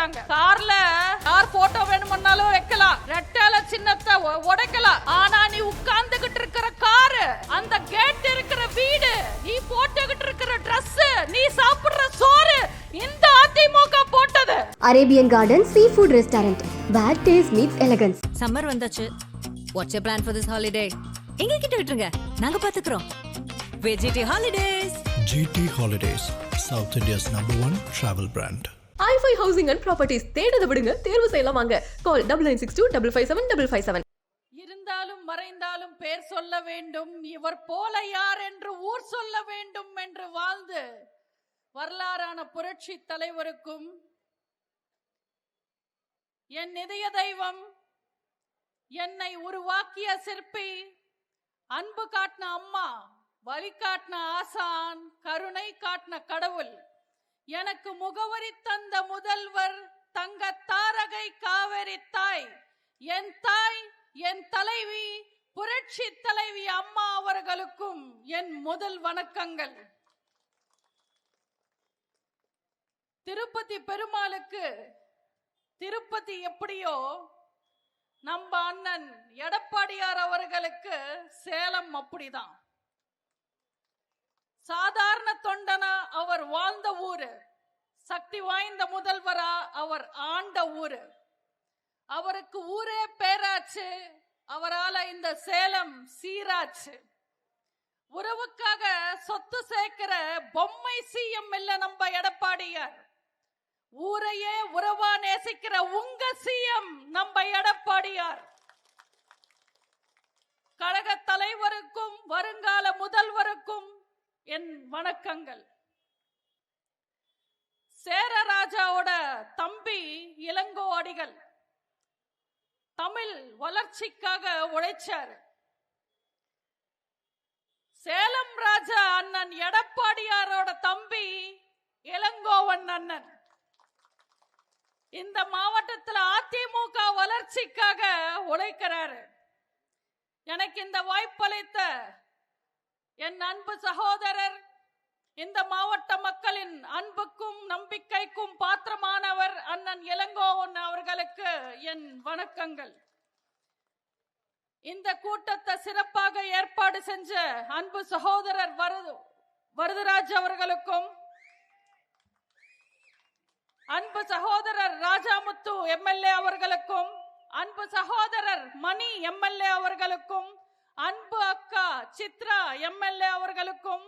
வச்சிருக்காங்க. கார்ல யார் போட்டோ வேணும்னாலும் வைக்கலாம், ரெட்டல சின்னத்தை உடைக்கலாம். ஆனா நீ உட்கார்ந்துகிட்டு இருக்கிற காரு, அந்த கேட் இருக்கிற வீடு, நீ போட்டுக்கிட்டு இருக்கிற Dress, நீ சாப்பிடுற சோறு இந்த அதிமுக போட்டது. Arabian garden seafood restaurant, bad taste meets elegance. Summer வந்தாச்சு. What's your plan for this holiday? எங்க கிட்ட விட்டுருங்க, நாங்க பாத்துக்கிறோம். VGT Holidays. GT Holidays, South India's #1 travel brand. i5 Housing and Properties தேடுத விடுங்க, தேர்வு செய்யலாம் வாங்க. கால் 9962557557. இருந்தாலும் மறைந்தாலும் பேர் சொல்ல வேண்டும், இவர் போல யார் என்று ஊர் சொல்ல வேண்டும் என்று வாழ்ந்து வரலாறான புரட்சி தலைவருக்கும், என் இதய தெய்வம், என்னை உருவாக்கிய சிற்பி, அன்பு காட்டின அம்மா, வழிகாட்டின ஆசான், கருணை காட்டின கடவுள், எனக்கு முகவரி தந்த முதல்வர், தங்க தாரகை காவேரி தாய், என் தலைவி, புரட்சி தலைவி அம்மா அவர்களுக்கும் என் முதல் வணக்கங்கள். திருப்பதி பெருமாளுக்கு திருப்பதி எப்படியோ, நம்ம அண்ணன் எடப்பாடியார் அவர்களுக்கு சேலம் அப்படிதான். சாதாரண தொண்டனா அவர் வாழ்ந்த ஊரு, சக்தி வாய்ந்த முதல்வரா அவர் ஆண்ட ஊரு. அவருக்கு ஊரே பேராச்சு, அவரால இந்த சேலம் சீராச்சு. உறவுக்காக சொத்து சேர்க்கிற பொம்மை சிஎம் இல்ல நம்ம எடப்பாடியார், ஊரையே உறவா நேசிக்கிற உங்க சிஎம் நம்ம எடப்பாடியார். கழக தலைவருக்கும் வருங்கால முதல்வருக்கும் என் வணக்கங்கள். சேரராஜாவோட தம்பி இளங்கோ அடிகள் தமிழ் வளர்ச்சிக்காக உழைச்சார். சேலம் ராஜா அண்ணன் எடப்பாடியாரோட தம்பி இளங்கோவன் அண்ணன் இந்த மாவட்டத்தில் அதிமுக வளர்ச்சிக்காக உழைக்கிறாரு. எனக்கு இந்த வாய்ப்பளித்த என் அன்பு சகோதரர், இந்த மாவட்ட மக்களின் அன்புக்கும் நம்பிக்கைக்கும் பாத்திரமானவர் அண்ணன் இளங்கோவன் அவர்களுக்கு என் வணக்கங்கள். இந்த கூட்டத்தை சிறப்பாக ஏற்பாடு செஞ்ச அன்பு சகோதரர் வரதராஜ் அவர்களுக்கும், அன்பு சகோதரர் ராஜாமுத்து எம்எல்ஏ அவர்களுக்கும், அன்பு சகோதரர் மணி எம்எல்ஏ அவர்களுக்கும், அன்பு அக்கா சித்ரா எம்எல்ஏ அவர்களுக்கும்,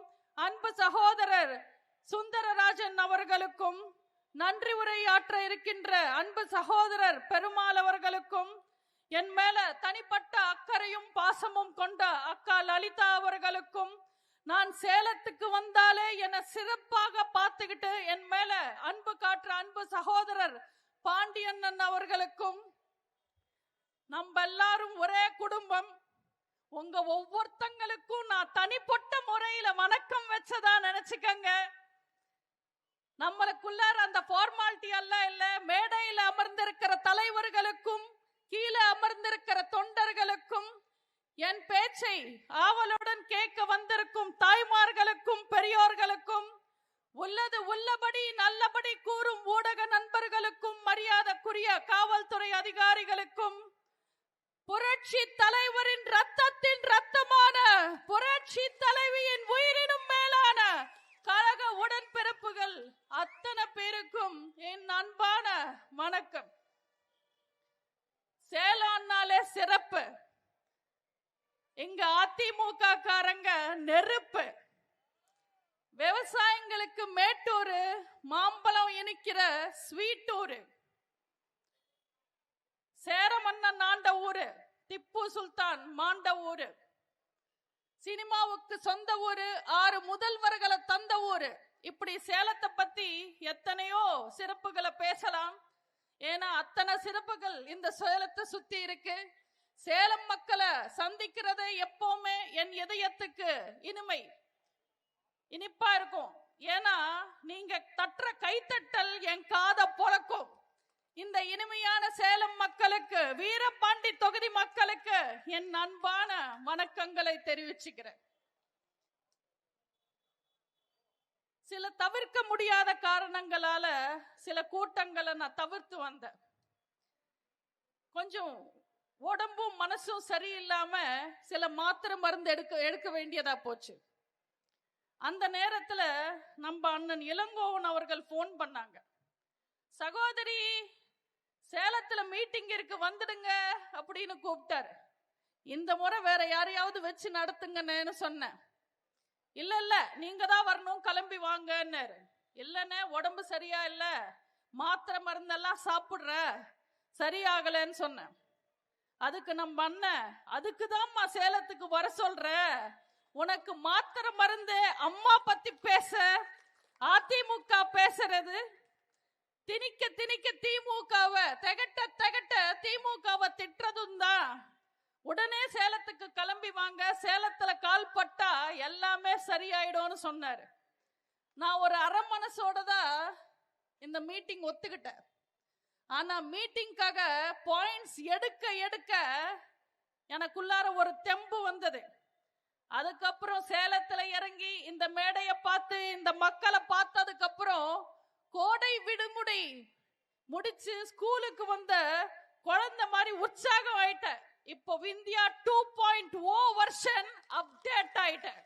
அன்பு சகோதரர் சுந்தரராஜன் அவர்களுக்கும், நன்றி உரையாற்ற இருக்கின்ற அன்பு சகோதரர் பெருமாள் அவர்களுக்கும், என் மேல தனிப்பட்ட அக்கறையும் பாசமும் கொண்ட அக்கா லலிதா அவர்களுக்கும், நான் சேலத்துக்கு வந்தாலே என சிறப்பாக பார்த்துக்கிட்டு என் மேல அன்பு காட்டுற அன்பு சகோதரர் பாண்டியண்ணன் அவர்களுக்கும், நம்ம எல்லாரும் ஒரே குடும்பம், உங்க ஒவ்வொருத்தங்களுக்கும் நான் தனிப்பட்ட முறையில வணக்கம் வச்சதா நினைச்சுக்கங்க. நம்மளுக்குள்ளார அந்த ஃபார்மாலிட்டி எல்லாம் இல்ல. மேடையில் அமர்ந்திருக்கிற தலைவர்களுக்கும் கீழே அமர்ந்திருக்கிற தொண்டர்களுக்கும், என் பேச்சை ஆவலுடன் கேட்க வந்திருக்கும் தாய்மார்களுக்கும் பெரியோர்களுக்கும், உள்ளது உள்ளபடி நல்லபடி கூறும் ஊடக நண்பர்களுக்கும், மரியாதைக்குரிய காவல்துறை அதிகாரிகளுக்கும், புரட்சி தலைவரின் ரத்தத்தின் ரத்தமான புரட்சி தலைவியின் உயிரினும் மேலான கழக உடன்பிறப்புகள் அத்தனை பேருக்கும் என் அன்பான வணக்கம். சேலம்னாலே சிறப்பு. இங்க அதிமுக காரங்க நெருப்பு. விவசாயிகளுக்கு மேட்டூர் மாம்பழம் இனிக்கிற ஸ்வீட்டூர். சேரமன்னன் ஆண்ட ஊரு, திப்பு சுல்தான் மாண்ட ஊரு, சினிமாவுக்கு சொந்த ஊரு, 6 முதல்வர்களை தந்த ஊரு. இப்படி சேலத்தை பத்தி எத்தனையோ சிறப்புகளை பேசலாம். ஏன்னா அத்தனை சிறப்புகள் இந்த சேலத்தை சுத்தி இருக்கு. சேலம் மக்களை சந்திக்கிறது எப்பவுமே என் இதயத்துக்கு இனிப்பா இருக்கும். ஏன்னா நீங்க தட்டுற கைத்தட்டல் என் காத பொழக்கும். இந்த இனிமையான சேலம் மக்களுக்கு, வீரபாண்டி தொகுதி மக்களுக்கு என் அன்பான வணக்கங்களை தெரிவிச்சுக்கிறேன். சில தவிர்க்க முடியாத காரணங்களால சில கூட்டங்களை நான் தவிர்த்து வந்தேன். கொஞ்சம் உடம்பும் மனசும் சரியில்லாம சில மாத்திரை மருந்து எடுக்க வேண்டியதா போச்சு. அந்த நேரத்துல நம்ம அண்ணன் இளங்கோவன் அவர்கள் போன் பண்ணாங்க. சகோதரி, சேலத்துல மீட்டிங் இருக்கு, வந்துடுங்க அப்படின்னு கூப்பிட்டாரு. இந்த முறை வேற யாரையாவது வச்சு நடத்துங்கன்னு சொன்னேன். இல்ல நீங்க தான் வரணும், கிளம்பி வாங்கன்னாரு. இல்லன்னு உடம்பு சரியா இல்ல, மாத்திரை மருந்தெல்லாம் சாப்பிடுற, சரியாகலன்னு சொன்னேன். அதுக்கு நம்ம அண்ணன், அதுக்குதான்மா சேலத்துக்கு வர சொல்ற, உனக்கு மாத்திரை மருந்து அம்மா பத்தி பேச அதிமுக பேசுறது, திணிக்க திணிக்க திமுகவை திகட்ட திமுகவை திட்டுறதும் தான். உடனே சேலத்துக்கு கிளம்பி வாங்க, சேலத்துல கால் பட்டா எல்லாமே சரியாயிடும்னு சொன்னாரு. நான் ஒரு அரை மனசோட தான் இந்த மீட்டிங் ஒத்துக்கிட்டேன். ஆனா மீட்டிங்காக பாயிண்ட்ஸ் எடுக்க எனக்குள்ளார ஒரு தெம்பு வந்தது. அதுக்கப்புறம் சேலத்துல இறங்கி இந்த மேடையை பார்த்து இந்த மக்களை பார்த்ததுக்கு அப்புறம் கோடை விடுமுறை முடிச்சு ஸ்கூலுக்கு வந்த குழந்தை மாதிரி உற்சாகம் ஆயிட்டேன். இப்போ இந்தியா 2.0 வெர்ஷன் அப்டேட் ஆயிட்டேன்.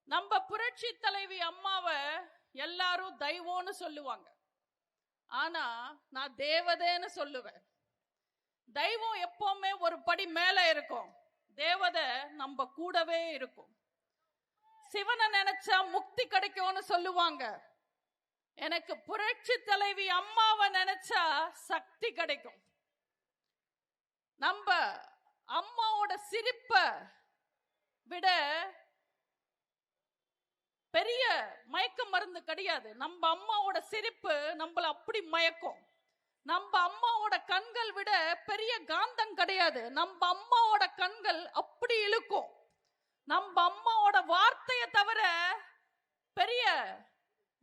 நம்ம புரட்சி தலைவி அம்மாவை எல்லாரும் தெய்வம்னு சொல்லுவாங்க. ஆனா நான் தேவதைன்னு சொல்லுவேன். தெய்வம் எப்பவுமே ஒரு படி மேல இருக்கும், தேவதை நம்ம கூடவே இருக்கும். சிவனை நினைச்சா முக்தி கிடைக்கும்னு சொல்லுவாங்க. எனக்கு புரட்சி தலைவி அம்மாவை நினைச்சா சக்தி கிடைக்கும். நம்ம அம்மாவோட சிரிப்பை விட பெரிய மயக்க மருந்து கிடையாது. நம்ம அம்மாவோட சிரிப்பு நம்மள அப்படி மயக்கும். நம்ம அம்மாவோட கண்கள் விட பெரிய காந்தம் கிடையாது. நம்ம அம்மாவோட கண்கள் அப்படி இழுக்கும். நம்ம அம்மாவோட வார்த்தையை தவிர பெரிய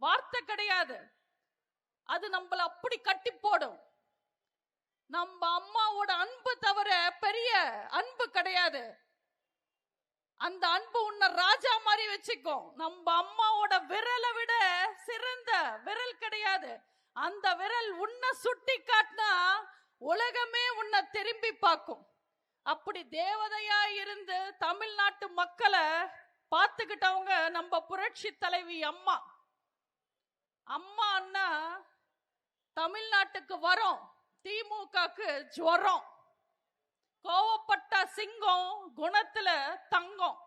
வார்த்தை கிடையாது, அது நம்மள அப்படி கட்டி போடும். நம்ம அம்மாவோட அன்பு தவிர பெரிய அன்பு கிடையாது, அந்த அன்பு உன்னை ராஜா மாதிரி வச்சுக்கும். நம்ம அம்மாவோட விரலை விட சிறந்த விரல் கிடையாது, அந்த விரல் உன்னை சுட்டி காட்டினா உலகமே உன்னை திரும்பி பார்க்கும். அப்படி தேவதையா இருந்து தமிழ்நாட்டு மக்களை பார்த்துக்கிட்டவங்க நம்ம புரட்சி தலைவி அம்மா. அம்மா அண்ணா தமிழ்நாட்டுக்கு வரோம், திமுகக்கு ஜுவரம். கோவப்பட்ட சிங்கம், குணத்துல தங்கம்.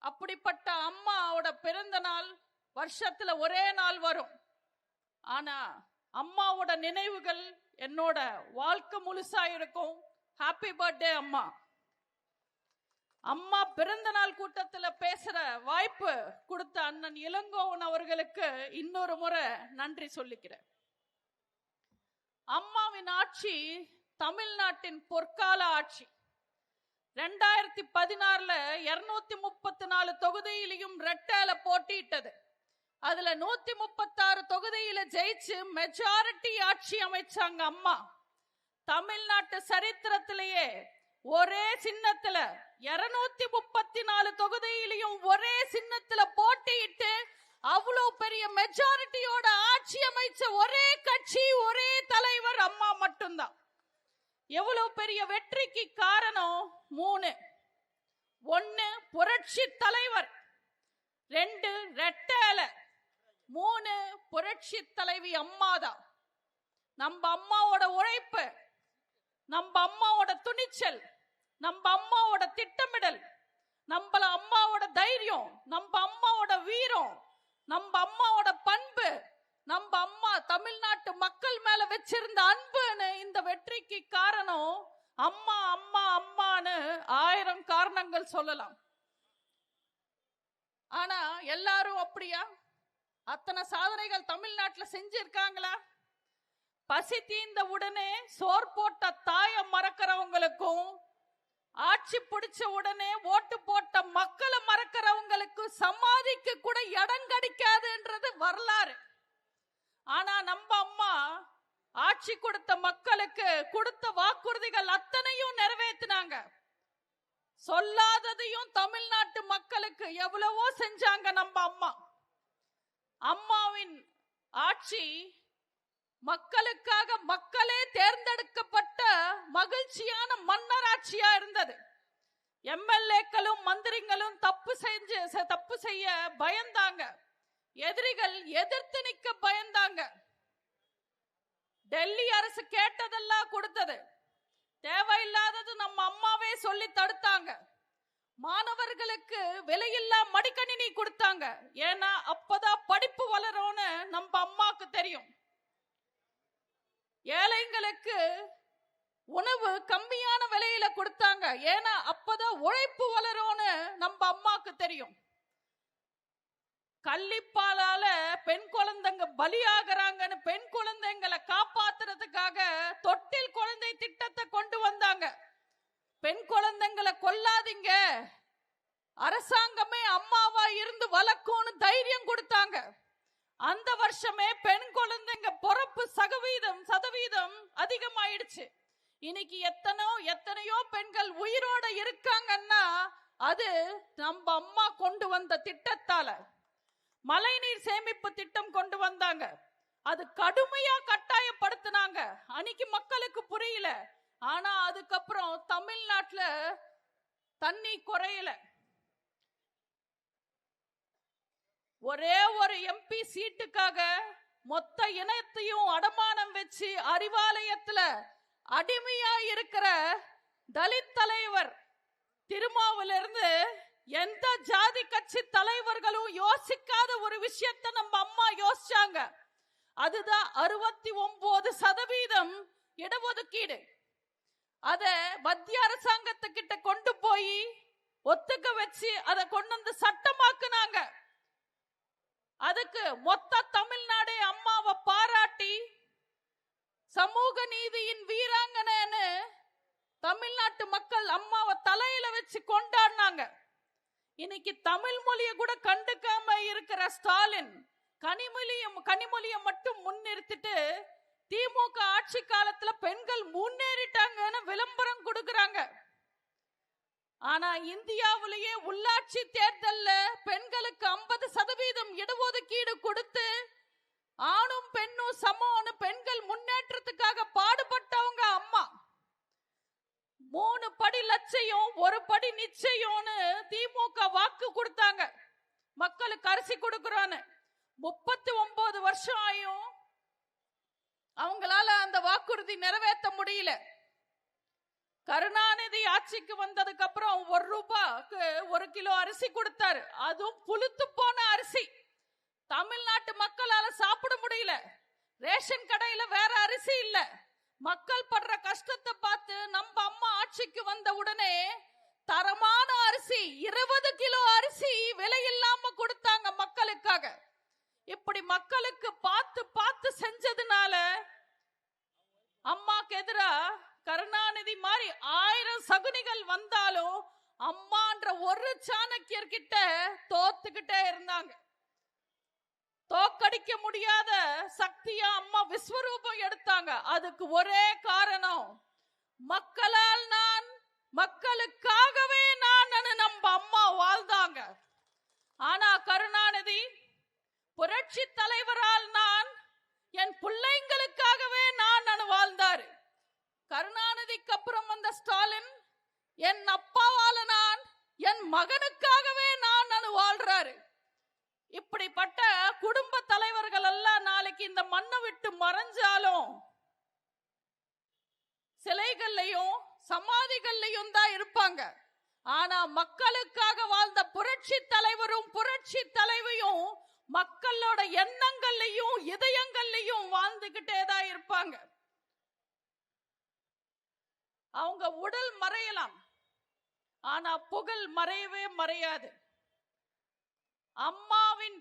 அப்படிப்பட்ட அம்மாவோட பிறந்த நாள் வருஷத்துல ஒரே நாள் வரும். ஆனா அம்மாவோட நினைவுகள் என்னோட வாழ்க்கை முழுசா இருக்கும். ஹாப்பி பர்த்டே அம்மா. அம்மா பிறந்த நாள் கூட்டத்துல பேசுற வாய்ப்பு கொடுத்த அண்ணன் இளங்கோவன் அவர்களுக்கு இன்னொரு முறை நன்றி சொல்லிக்கிறேன். அம்மாவின் ஆட்சி தமிழ்நாட்டின் பொற்கால ஆட்சி. 2016 234 தொகுதியிலையும் ரெட்டேல போட்டியிட்டது. அதுல 136 தொகுதியில ஜெயிச்சு மெஜாரிட்டி ஆட்சி அமைச்சாங்க அம்மா. தமிழ்நாட்டு சரித்திரத்திலேயே ஒரே சின்னத்துல 234 தொகுதியிலையும் ஒரே சின்னத்துல போட்டியிட்டு அவ்வளவு பெரிய மெஜாரிட்டியோட ஆட்சி அமைச்ச ஒரே கட்சி, ஒரே தலைவர் அம்மா மட்டும்தான். எவ்வளவு பெரிய வெற்றிக்கு காரணம் 3. 1 புரட்சி தலைவர், 2 ரெட்டேல, 3 புரட்சி தலைவி அம்மாதான். நம்ம அம்மாவோட உழைப்பு, நம்ம அம்மாவோட துணிச்சல், நம்ம அம்மாவோட திட்டமிடல், நம்ம அம்மாவோட தைரியம், நம்ம அம்மாவோட வீரம், நம்ம அம்மாவோட பண்பு, நம்ம அம்மா தமிழ்நாட்டு மக்கள் மேல வச்சிருந்த அன்புன்னு இந்த வெற்றிக்கு காரணம் அம்மா. அம்மா அம்மான்னு 1000 காரணங்கள் சொல்லலாம். ஆனா எல்லாரும் அப்படியா? அத்தனை சாதனைகள் தமிழ்நாட்டுல செஞ்சிருக்காங்களா? பசி தீர்ந்த உடனே சோர் போட்ட தாய மறக்கிறவங்களுக்கும், ஆட்சி பிடிச்ச உடனே ஓட்டு போட்ட மக்களை மறக்கிறவங்களுக்கு சமாதிக்கு கூட இடம் கிடைக்காதுன்றது வரலாறு. ஆனா நம்ம அம்மா ஆட்சி கொடுத்த மக்களுக்கு கொடுத்த வாக்குறுதிகள் அத்தனையும் நிறைவேற்றினாங்க. சொல்லாததையும் தமிழ்நாட்டு மக்களுக்கு எவ்வளவோ செஞ்சாங்க நம்ம அம்மா. அம்மாவின் ஆட்சி மக்களுக்காக மக்களே தேர்ந்தெடுக்கப்பட்ட மகிழ்ச்சியான மன்னராட்சியா இருந்தது. எம்எல்ஏக்களும் மந்திரிகளும் தப்பு செய்ய பயந்தாங்க. எதிரிகள் எதிர்த்து நிக்க பயந்தாங்க. டெல்லி அரசு கேட்டதெல்லாம் கொடுத்தது. தேவையில்லாதது நம்ம அம்மாவே சொல்லி தடுத்தாங்க. மாணவர்களுக்கு விலையில்லா மடிக்கணினி கொடுத்தாங்க. ஏன்னா அப்பதான் படிப்பு வளரும்னு நம்ம அம்மாக்கு தெரியும். ஏழைங்களுக்கு உணவு கம்மியான விலையில கொடுத்தாங்க. ஏன்னா அப்பதான் உழைப்பு வளரும்னு நம்ம அம்மாக்கு தெரியும். கள்ளிப்பாலால பெண் குழந்தைங்க பலியாகிறாங்கன்னு பெண் குழந்தைங்களை காப்பாத்துறதுக்காக தொட்டில் குழந்தை திட்டத்தை கொண்டு வந்தாங்க. பெண் குழந்தைங்களை கொல்லாதீங்க, அரசாங்கமே அம்மாவா இருந்து வளர்க்கும்னு தைரியம் கொடுத்தாங்க. அந்த வருஷமே பெண் குழந்தைங்க பிறப்பு சதவீதம் அதிகமாயிடுச்சு. இன்னைக்கு எத்தனையோ பெண்கள் உயிரோட இருக்காங்கன்னா அது நம்ம அம்மா கொண்டு வந்த திட்டத்தால. மழைநீர் சேமிப்பு திட்டம் கொண்டு வந்தாங்க. அது கடுமையா கட்டாயப்படுத்தினாங்க. அன்னைக்கு மக்களுக்கு புரியல. ஆனா அதுக்கப்புறம் தமிழ்நாட்டுல தண்ணி குறையல. ஒரே ஒரு எம்பி சீட்டுக்காக மொத்த இனத்தையும் அடமானம் வச்சு அறிவாலயத்துல அடிமையா இருக்கிற தலித் தலைவர் திருமாவிலிருந்து எந்த ஜாதி கட்சி தலைவர்களும் யோசிக்காத ஒரு விஷயத்தை நம்ம அம்மா யோசிச்சாங்க. அதுதான் 69% இடஒதுக்கீடு. அத மத்திய அரசாங்கத்துக்கிட்ட கொண்டு போய் ஒத்துக்க வச்சு அதை கொண்டு வந்து சட்டமாக்குனாங்க. அதுக்கு மொத்த தமிழ்நாடே அம்மாவை பாராட்டி சமூக நீதியின் வீராங்கனைன்னு தமிழ்நாட்டு மக்கள் அம்மாவை தலையில வச்சு கொண்டாடினாங்க. இன்னைக்கு தமிழ் மொழியை கூட கண்டுக்காம இருக்கிற ஸ்டாலின் கனிமொழியை மட்டும் முன்னிறுத்திட்டு திமுக ஆட்சி காலத்துல பெண்கள் முன்னேறிட்டாங்கன்னு விளம்பரம் கொடுக்கறாங்க. ஆனா இந்தியாவிலேயே உள்ளாட்சி தேர்தல்ல பெண்களுக்கு 50% இடஒதுக்கீடு கொடுத்து ஆணும் பெண்ணும் சமம்னு பெண்கள் முன்னேற்றத்துக்காக பாடுபட்டவங்க அம்மா. 3 படி லட்சியம் 1 படி நிச்சயம்னு திமுக வாக்கு கொடுத்தாங்க. மக்களுக்கு அரிசி கொடுக்கறான்னு 39 வருஷம் ஆயும் அவங்களால அந்த வாக்குறுதி நிறைவேற்ற முடியல. கருணாநிதி ஆட்சிக்கு வந்ததுக்கு அப்புறம் 1 ரூபாய்க்கு 1 கிலோ அரிசி கொடுத்தாரு. அதுவும் புழுத்து போன அரிசி. தமிழ்நாட்டு மக்களால சாப்பிட முடியல. ரேஷன் கடையில வேற அரிசி இல்ல. மக்கள் படுற கஷ்டத்தை பார்த்து நம்ம அம்மா ஆட்சிக்கு வந்த உடனே தரமான அரிசி 20 கிலோ அரிசி விலை இல்லாம கொடுத்தாங்க மக்களுக்காக. இப்படி மக்களுக்கு பார்த்து செஞ்சதுனால அம்மாக்கு எதிரா கருணாநிதி மாதிரி 1000 சகுனிகள் வந்தாலும் அம்மான்ற ஒரு சாணக்கியர் கிட்ட தோத்துக்கிட்டே இருந்தாங்க. தோக்கடிக்க முடியாத சக்தியா அம்மா விஸ்வரூபம் எடுத்தாங்க. அதுக்கு ஒரே காரணம், மக்களால் நான் மக்களுக்காகவே நான் நம்ம அம்மா வாழ்ந்தாங்க. ஆனா கருணாநிதி புரட்சி தலைவரால் நான் என் பிள்ளைங்களுக்காகவே நான் வாழ்ந்தாரு. கருணாநிதிக்கு அப்புறம் வந்த ஸ்டாலின் என் அப்பாவால நான் என் மகனுக்காகவே நான் வாழ்றாரு. இப்படிப்பட்ட குடும்ப தலைவர்கள் எல்லாம் நாளைக்கு இந்த மண்ணை விட்டு மறைஞ்சாலும் சிலைகள்லையும் சமாதிகள்லையும் தான் இருப்பாங்க. ஆனா மக்களுக்காக வாழ்ந்த புரட்சி தலைவரும் புரட்சி தலைவியும் மக்களோட எண்ணங்கள்லையும் இதயங்கள்லையும் வாழ்ந்துகிட்டே தான் இருப்பாங்க. அவங்க உடல் மறையலாம், ஆனா புகழ் மறையவே மறையாது. அம்மாவின்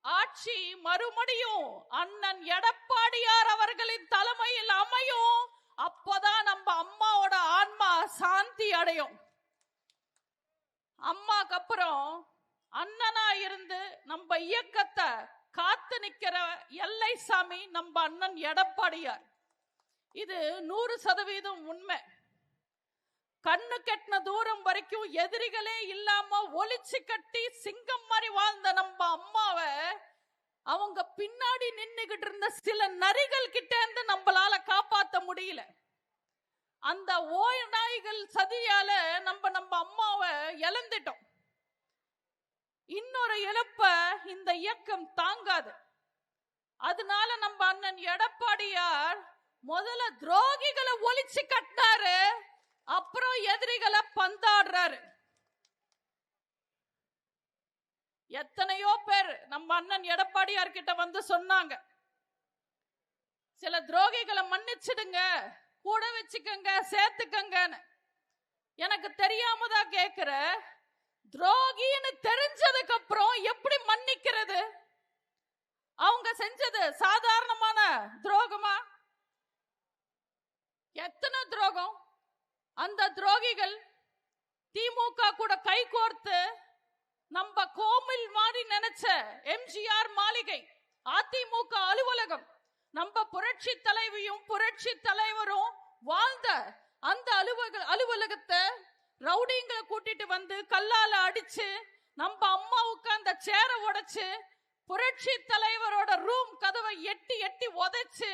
ஆட்சி மறுபடியும் அண்ணன் எடப்பாடியார் அவர்களின் தலைமையில் அமையும். அப்பதான் நம்ம அம்மாவோட ஆன்மா சாந்தி அடையும். அம்மாக்கு அப்புறம் அண்ணனா இருந்து நம்ம இயக்கத்தை காத்து நிக்கிற எல்லை சாமி நம்ம அண்ணன் எடப்பாடியார். இது 100% உண்மை. கண்ணு கெட்டின தூரம் வரைக்கும் எதிரிகளே இல்லாம ஒளிச்சு கட்டி சிங்கம் மாதிரி வாழ்ந்த நம்ம அம்மாவை அவங்க பின்னாடி நின்னுகிட்டு இருந்த சில நரிகள் கிட்ட இருந்து நம்மளால காப்பாத்த முடியல. அந்த ஓய் நாய்கள் சதியால நம்ம அம்மாவை இழந்துட்டோம். இன்னொரு இழப்ப இந்த இயக்கம் தாங்காது. அதனால நம்ம அண்ணன் எடப்பாடியார் முதல்ல துரோகிகளை ஒளிச்சு கட்டினாரு, அப்புறம் எதிரிகளை பந்தாடுறாரு. எத்தனையோ பேர் நம்ம அண்ணன் எடப்பாடியார் கிட்ட வந்து சொன்னாங்க, சில துரோகிகளை மன்னிச்சிடுங்க, கூட வச்சுக்கங்க, சேர்த்துக்கங்கன்னு. எனக்கு தெரியாம தான் கேக்குற, துரோகின்னு தெரிஞ்சதுக்கு அப்புறம் எப்படி மன்னிக்கிறது? அவங்க செஞ்சது சாதாரணமான துரோகமா? எத்தனை துரோகம்! அந்த துரோகிகள் திமுக கூட கை கோர்த்து நம்ம கோவில் மாதிரி நினைச்ச எம்ஜிஆர் மாளிகை, அதிமுக அலுவலகம், நம்ம புரட்சி தலைவியும் புரட்சி தலைவரும் வாழ்ந்த அந்த அலுவலகத்தை ரவுடிங்களை கூட்டிட்டு வந்து கல்லால அடிச்சு நம்ம அம்மாவுக்கு அந்த சேரை உடைச்சு புரட்சி தலைவரோட ரூம் கதவை எட்டி எட்டி உதைச்சு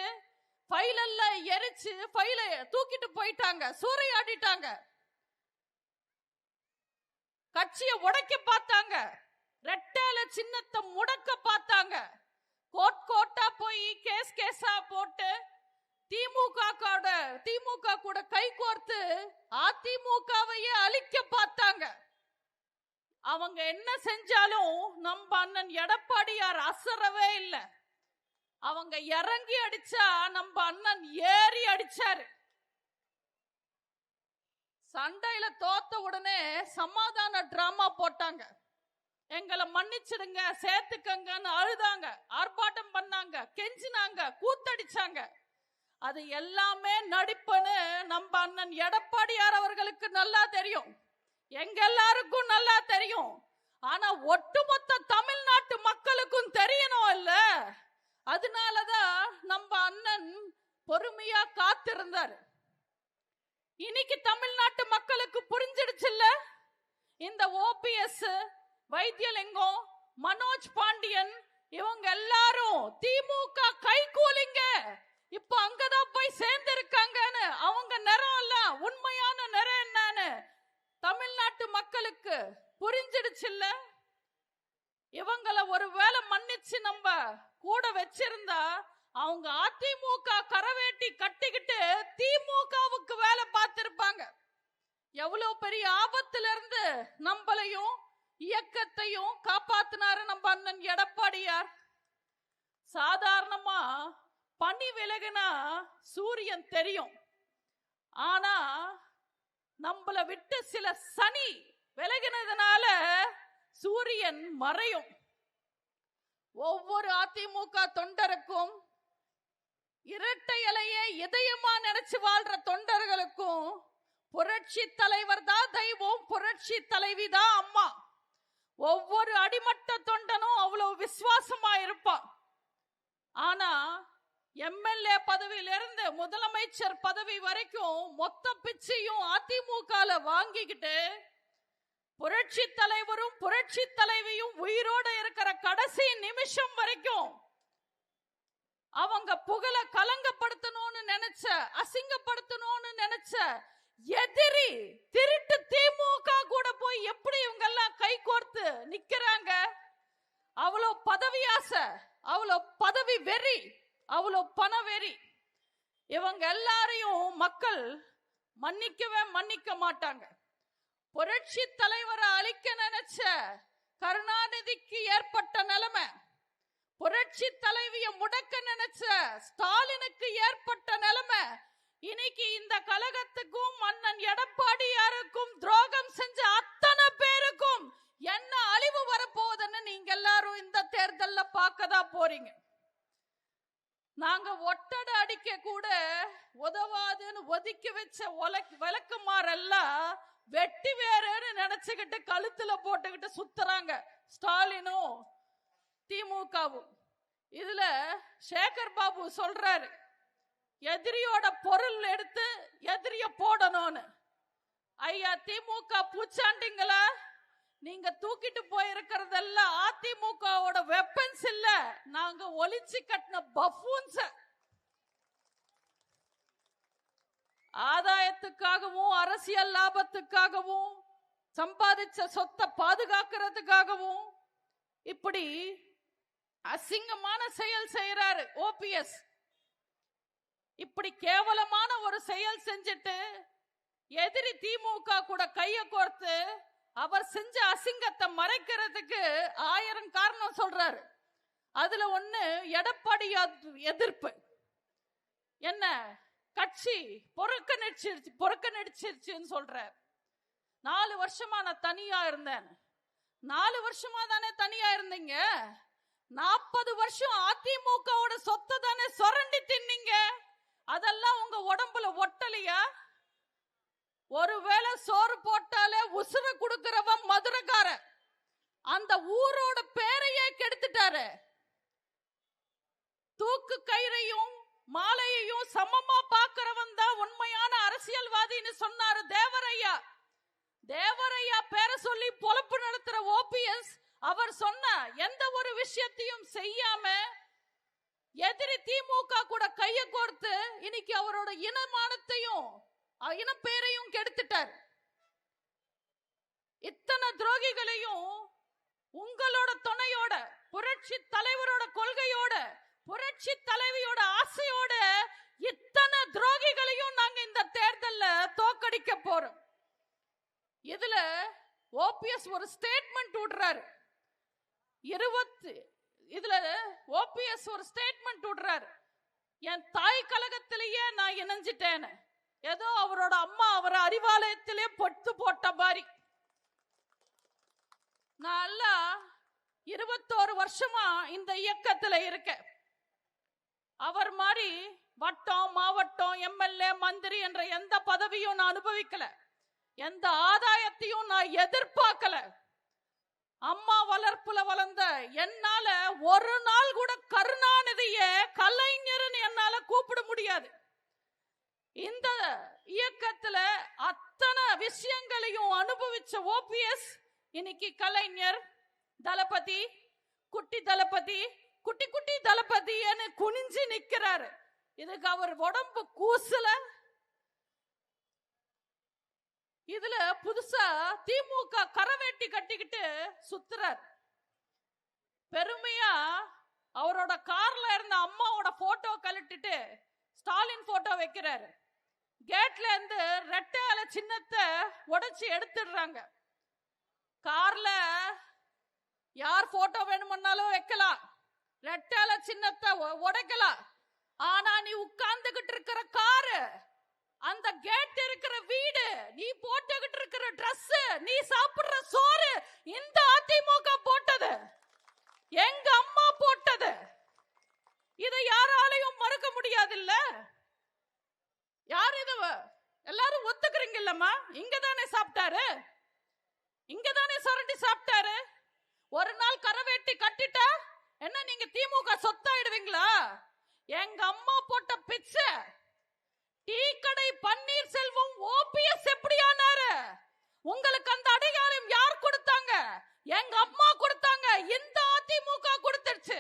ஃபைல் எல்லாம் எரிச்சு ஃபைல தூக்கிட்டு போயிட்டாங்க, சூறையாடிட்டாங்க. கட்சியை உடைக்க பார்த்தாங்க, ரெட்டேல சின்னத்தை முடக்க பார்த்தாங்க. கோட்டா போய் கேஸா போட்டு திமுக கூட கை கோர்த்து அதிமுகவையே அழிக்க பார்த்தாங்க. அவங்க என்ன செஞ்சாலும் நம்ம அண்ணன் எடப்பாடியார் அசரவே இல்லை. அவங்க இறங்கி அடிச்சா நம்ம அண்ணன் ஏறி அடிச்சாரு. சண்டையில தோத்த உடனே சமாதான டிராமா போட்டாங்க. எங்களை மன்னிச்சிடுங்க, சேர்த்துக்கங்கன்னு அழுதாங்க, ஆர்ப்பாட்டம் பண்ணாங்க, கெஞ்சினாங்க, கூத்தடிச்சாங்க. அது எல்லாமே நடிப்புன்னு நம்ம அண்ணன் எடப்பாடியார் அவர்களுக்கு நல்லா தெரியும், எங்க எல்லாருக்கும் நல்லா தெரியும். ஆனா ஒட்டுமொத்த தமிழ்நாட்டு மக்களுக்கும் தெரியணும் இல்ல? அதனாலதான் நம்ம அண்ணன் பொறுமையா காத்திருந்தார். இன்னைக்கு தமிழ்நாட்டு மக்களுக்கு புரிஞ்சிடுச்சு இல்ல? இந்த ஓபிஎஸ், வைத்தியலிங்கம், மனோஜ் பாண்டியன் இவங்க எல்லாரும் திமுக கைகூலிங்க, இப்ப அங்கதான் போய் சேர்ந்து இருக்காங்கன்னு. அவங்க நிறம் இல்ல, உண்மையான நிறம் என்னன்னு தமிழ்நாட்டு மக்களுக்கு புரிஞ்சிடுச்சு இல்ல? இவங்கள ஒருவேளை மன்னிச்சு நம்ம கூட வச்சிருந்தா அவங்க அதிமுக கரவேட்டி கட்டிக்கிட்டு திமுகவுக்கு வேலை பார்த்திருப்பாங்க. எவ்வளவு பெரிய ஆபத்துல இருந்து நம்மளையும் இயக்கத்தையும் காப்பாத்தினாரு நம்ம அண்ணன் எடப்பாடியார். சாதாரணமா பனி விலகுனா சூரியன் தெரியும், ஆனா நம்மள விட்டு சில சனி விலகினதுனால சூரியன் மறையும். ஒவ்வொரு அதிமுக தொண்டருக்கும், இரட்டை இலையை இதயமா நினைச்சு வாழ்ற தொண்டர்களுக்கும் புரட்சி தலைவர் தான் தெய்வம், புரட்சி தலைவி தான் அம்மா. ஒவ்வொரு அடிமட்ட தொண்டனும் அவ்வளவு விசுவாசமா இருப்பான். ஆனா எம்எல்ஏ பதவியிலிருந்து முதலமைச்சர் பதவி வரைக்கும் மொத்த பிச்சையும் அதிமுகல வாங்கிக்கிட்டு புரட்சி தலைவரும் புரட்சி தலைவியும் உயிரோட இருக்கிற கடைசி நிமிஷம் வரைக்கும் அவங்க புகழ கலங்கப்படுத்தணும்னு நினைச்ச, அசிங்கப்படுத்தணும்னு நினைச்ச எதிரி திருட்டு திமுக கூட போய் எப்படி இவங்க எல்லாம் கை கோர்த்து நிக்கிறாங்க? அவ்வளோ பதவி ஆசை, அவ்வளோ பதவி வெறி, அவ்வளோ பண வெறி. இவங்க எல்லாரையும் மக்கள் மன்னிக்க மாட்டாங்க. புரட்சி தலைவரை அழிக்க நினைச்ச கருணாநிதிக்கு ஏற்பட்ட நிலைமை, புரட்சி தலைவியை முடக்க நினைச்ச ஸ்டாலினுக்கு ஏற்பட்ட நிலைமை, இன்னைக்கு இந்த கழகத்துக்கும் அண்ணன் எடப்பாடியாருக்கும் துரோகம் செஞ்ச அத்தனை பேருக்கும் என்ன அழிவு வரப்போகுதுன்னு நீங்க எல்லாரும் இந்த தேர்தல்ல பார்க்கதான் போறீங்க. நாங்க ஒட்டடை அடிக்க கூட உதவாதுன்னு ஒதுக்கி வச்ச விளக்குமாறெல்லாம் வெட்டி வேறேன்னு நினைச்சுக்கிட்டு கழுத்துல போட்டுக்கிட்டு சுத்துறாங்க ஸ்டாலினும் திமுகவும். இதுல சேகர் பாபு சொல்றாரு, எதிரியோட பொருள் எடுத்து எதிரிய போடணும்னு. ஐயா திமுக பூச்சாண்டிங்களா, நீங்க தூக்கிட்டு போயிருக்கிறதெல்லாம் அதிமுகவோட வெப்பன்ஸ் இல்ல, நாங்க ஒளிச்சு கட்டின பஃபூன்ஸ். ஆதாயத்துக்காகவும் அரசியல் லாபத்துக்காகவும் சம்பாதிச்ச சொத்தை பாதுகாக்கிறதுக்காகவும் இப்படி அசிங்கமான செயல் செய்யறாரு ஓபிஎஸ். இப்படி கேவலமான ஒரு செயல் செஞ்சுட்டு எதிரி திமுக கூட கைய கோர்த்து அவர் செஞ்ச அசிங்கத்தை மறைக்கிறதுக்கு 1000 காரணம் சொல்றாரு. அதுல ஒண்ணு எடப்பாடி எதிர்ப்பு. என்ன கட்சி பொறுக்கணிச்சிருச்சுன்னு சொல்றார். 4 வருஷமா நான் தனியா இருந்தேன். 4 வருஷமா தானே தனியா இருந்தீங்க. 40 வருஷம் அதிமுகவோட சொத்தை தானே சுரண்டி தின்னீங்க. அதெல்லாம் உங்க உடம்புல ஒட்டலையா? ஒருவேளை சோறு போட்டாலே உசுர கொடுக்கிறவன் மதுரைக்கார, அந்த ஊரோட பேரையே கெடுத்துட்டாரு. தூக்கு கயிறையும் மாலையையும் சமமா பாக்குறவன் தான் உண்மையான அரசியல்வாதின்னு சொன்னாரு தேவரையா. தேவரையா பேரை சொல்லி பொழப்பு நடத்துற ஓபிஎஸ் அவர் சொன்ன எந்த ஒரு விஷயத்தையும் செய்யாம எதிரி திமுக கூட கைய கோர்த்து இன்னைக்கு அவரோட இனமானத்தையும் இனப்பேரையும் கெடுத்துட்டார். இத்தனை துரோகிகளையும் உங்களோட துணையோட, புரட்சி தலைவரோட கொள்கையோட, புரட்சி தலைவியோட ஆசையோட இத்தனை துரோகிகளையும் நாங்க இந்த தேர்தல்ல தோக்கடிக்க போறோம். இதுல ஓபிஎஸ் ஒரு ஸ்டேட்மெண்ட் விடுறாரு. இதுல ஓபிஎஸ் ஒரு ஸ்டேட்மெண்ட் விடுறாரு. என் தாய் கழகத்திலேயே நான் இணைஞ்சிட்டேன். ஏதோ அவரோட அம்மா அவரை அறிவாலயத்திலே பொட்டு போட்ட மாதிரி. நான் 21 வருஷமா இந்த இயக்கத்துல இருக்கேன். அவர் மாதிரி வட்டம், மாவட்டம், எம்எல்ஏ, மந்திரி என்ற எந்த பதவியும் நான் அனுபவிக்கல. எந்த ஆதாயத்தையும் நான் எதிர்பார்க்கல. அம்மா வளர்ப்புல வளர்ந்த என்னால ஒரு நாள் கூட கருணாநிதிய கலைஞர்னு என்னால கூப்பிட முடியாது. இந்த இயக்கத்துல அத்தனை விஷயங்களையும் அனுபவிச்ச ஓபிஎஸ் இன்னைக்கு கலைஞர் தளபதி, குட்டி தளபதி, குட்டி குட்டி தளபதின்னு குனிஞ்சு நிக்கிறாரு. இதுக்கு அவர் உடம்பு கூசல. இதுல புதுசா திமுக கரவேட்டி கட்டிக்கிட்டு சுத்துறார். பெருமையா அவரோட கார்ல இருந்த அம்மாவோட போட்டோ கழட்டிட்டு ஸ்டாலின் போட்டோ வைக்கிறாரு. கேட்ல இருந்து ரெட்டையால சின்னத்தை உடைச்சு எடுத்துடுறாங்க. கார்ல யார் போட்டோ வேணும்னாலும் வைக்கலாம், ரெட்டையால சின்னத்தை உடைக்கலாம். ஆனா நீ உட்கார்ந்துகிட்டு இருக்கிற காரு, அந்த கேட் இருக்கிற வீடு, நீ போட்டுக்கிட்டு இருக்கிற Dress, நீ சாப்பிடுற சோறு இந்த அதிமுக போட்டது, எங்க அம்மா போட்டது. இதை யாராலையும் மறுக்க முடியாது. இல்ல யார் இது? எல்லாரும் ஒத்துக்கிறீங்க இல்லம்மா? இங்கதானே சாப்பிட்டாரு, இங்கதானே சுரண்டி சாப்பிட்டாரு. ஒரு நாள் கரவேட்டி கட்டிட்டா என்ன நீங்க திமுக சொத்தாயிடுவீங்களா? எங்க அம்மா போட்ட பிச்சை. டீ கடை பன்னீர்செல்வம் ஓபிஎஸ் எப்படி ஆனாரு? உங்களுக்கு அந்த அடையாளம் யார் கொடுத்தாங்க? எங்க அம்மா கொடுத்தாங்க. இந்த அதிமுக கொடுத்துருச்சு.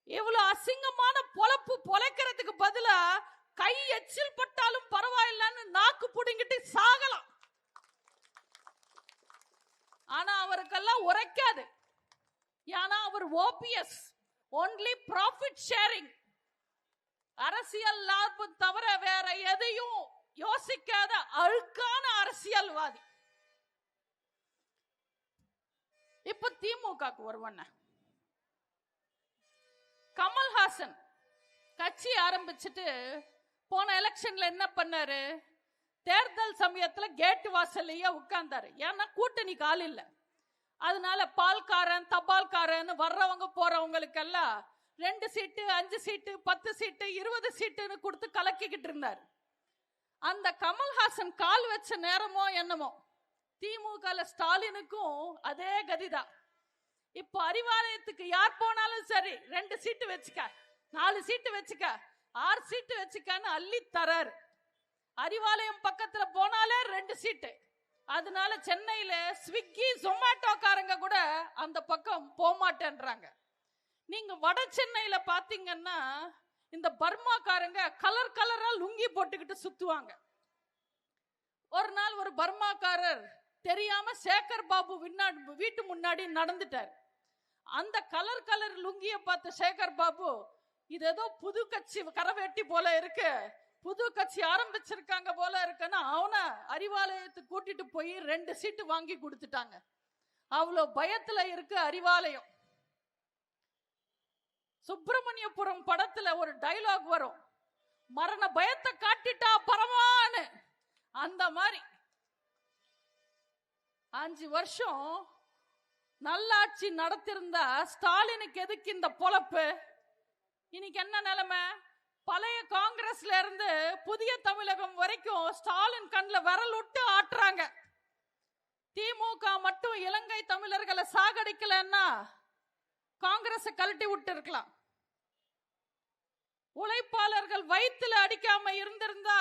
இவ்வளவு அசிங்கமான பொழப்பு பொழைக்கிறதுக்கு பதிலா கை எச்சில் பட்டாலும் பரவாயில்லன்னு நாக்கு புடிங்கிட்டு சாகலாம். ஆனா அவருக்கெல்லாம் உரைக்காது. ஏன்னா அவர் ஓபிஎஸ் ஒன்லி ப்ராஃபிட் ஷேரிங், அரசியல் லாபம் தவிர வேற எதையும் யோசிக்காத அழுக்கான அரசியல்வாதி. இப்ப திமுகக்கு வருவன. கமல்ஹாசன் கட்சி ஆரம்பிச்சுட்டு போன எலெக்ஷன்ல என்ன பண்ணாரு? தேர்தல் சமயத்துல கேட் வாசல்லையே உட்கார்ந்தாரு. ஏன்னா கூட்டணிக்கு ஆள் இல்ல. அதனால பால்காரன், தபால்காரன் வர்றவங்க போறவங்களுக்கெல்லாம் 2 சீட்டு, 5 சீட்டு, 10 சீட்டு, 20 சீட்டுன்னு கொடுத்து கலக்கிக்கிட்டு இருந்தார். அந்த கமல்ஹாசன் கால் வச்ச நேரமோ என்னமோ திமுக ஸ்டாலினுக்கும் அதே கதிதான். இப்ப அறிவாலயத்துக்கு யார் போனாலும் சரி 2 சீட்டு வச்சுக்க, 4 சீட்டு வச்சுக்க, 6 சீட்டு வச்சுக்கன்னு அள்ளி தராரு. அறிவாலயம் பக்கத்துல போனாலே 2 சீட்டு. அதனால சென்னையில ஸ்விக்கி ஜொமேட்டோக்காரங்க கூட அந்த பக்கம் போக மாட்டேன்றாங்க. நீங்க வட சென்னையில பாத்தீங்கன்னா இந்த பர்மாக்காரங்க கலர் கலரா லுங்கி போட்டுக்கிட்டு சுத்துவாங்க. ஒரு நாள் ஒரு பர்மாக்காரர் தெரியாம சேகர் பாபு வீட்டு முன்னாடி நடந்துட்டார். அந்த கலர் கலர் லுங்கிய பார்த்த சேகர் பாபு, இது ஏதோ புது கட்சி கரவேட்டி போல இருக்கு, புது கட்சி ஆரம்பிச்சிருக்காங்க போல இருக்குன்னு அவனை அறிவாலயத்துக்கு கூட்டிட்டு போய் 2 சீட்டு வாங்கி கொடுத்துட்டாங்க. அவ்வளோ பயத்துல இருக்கு அறிவாலயம். சுப்பிரமணியபுரம் படத்துல ஒரு டைலாக் வரும், மரண பயத்தை காட்டிட்டா பரவான்னு. அந்த மாதிரி 5 வருஷம் நல்லாட்சி நடத்திருந்தா ஸ்டாலினுக்கு எதுக்கு இந்த பொழப்பு? இன்னைக்கு என்ன நிலைமை? பழைய காங்கிரஸ்ல இருந்து புதிய தமிழகம் வரைக்கும் ஸ்டாலின் கண்ணில் விரல் விட்டு ஆட்டுறாங்க. திமுக மட்டும் இலங்கை தமிழர்களை சாகடிக்கலன்னா காங்கிரஸ் கழட்டி விட்டு இருக்கலாம். உழைப்பாளர்கள் வயிற்றுல அடிக்காம இருந்திருந்தா,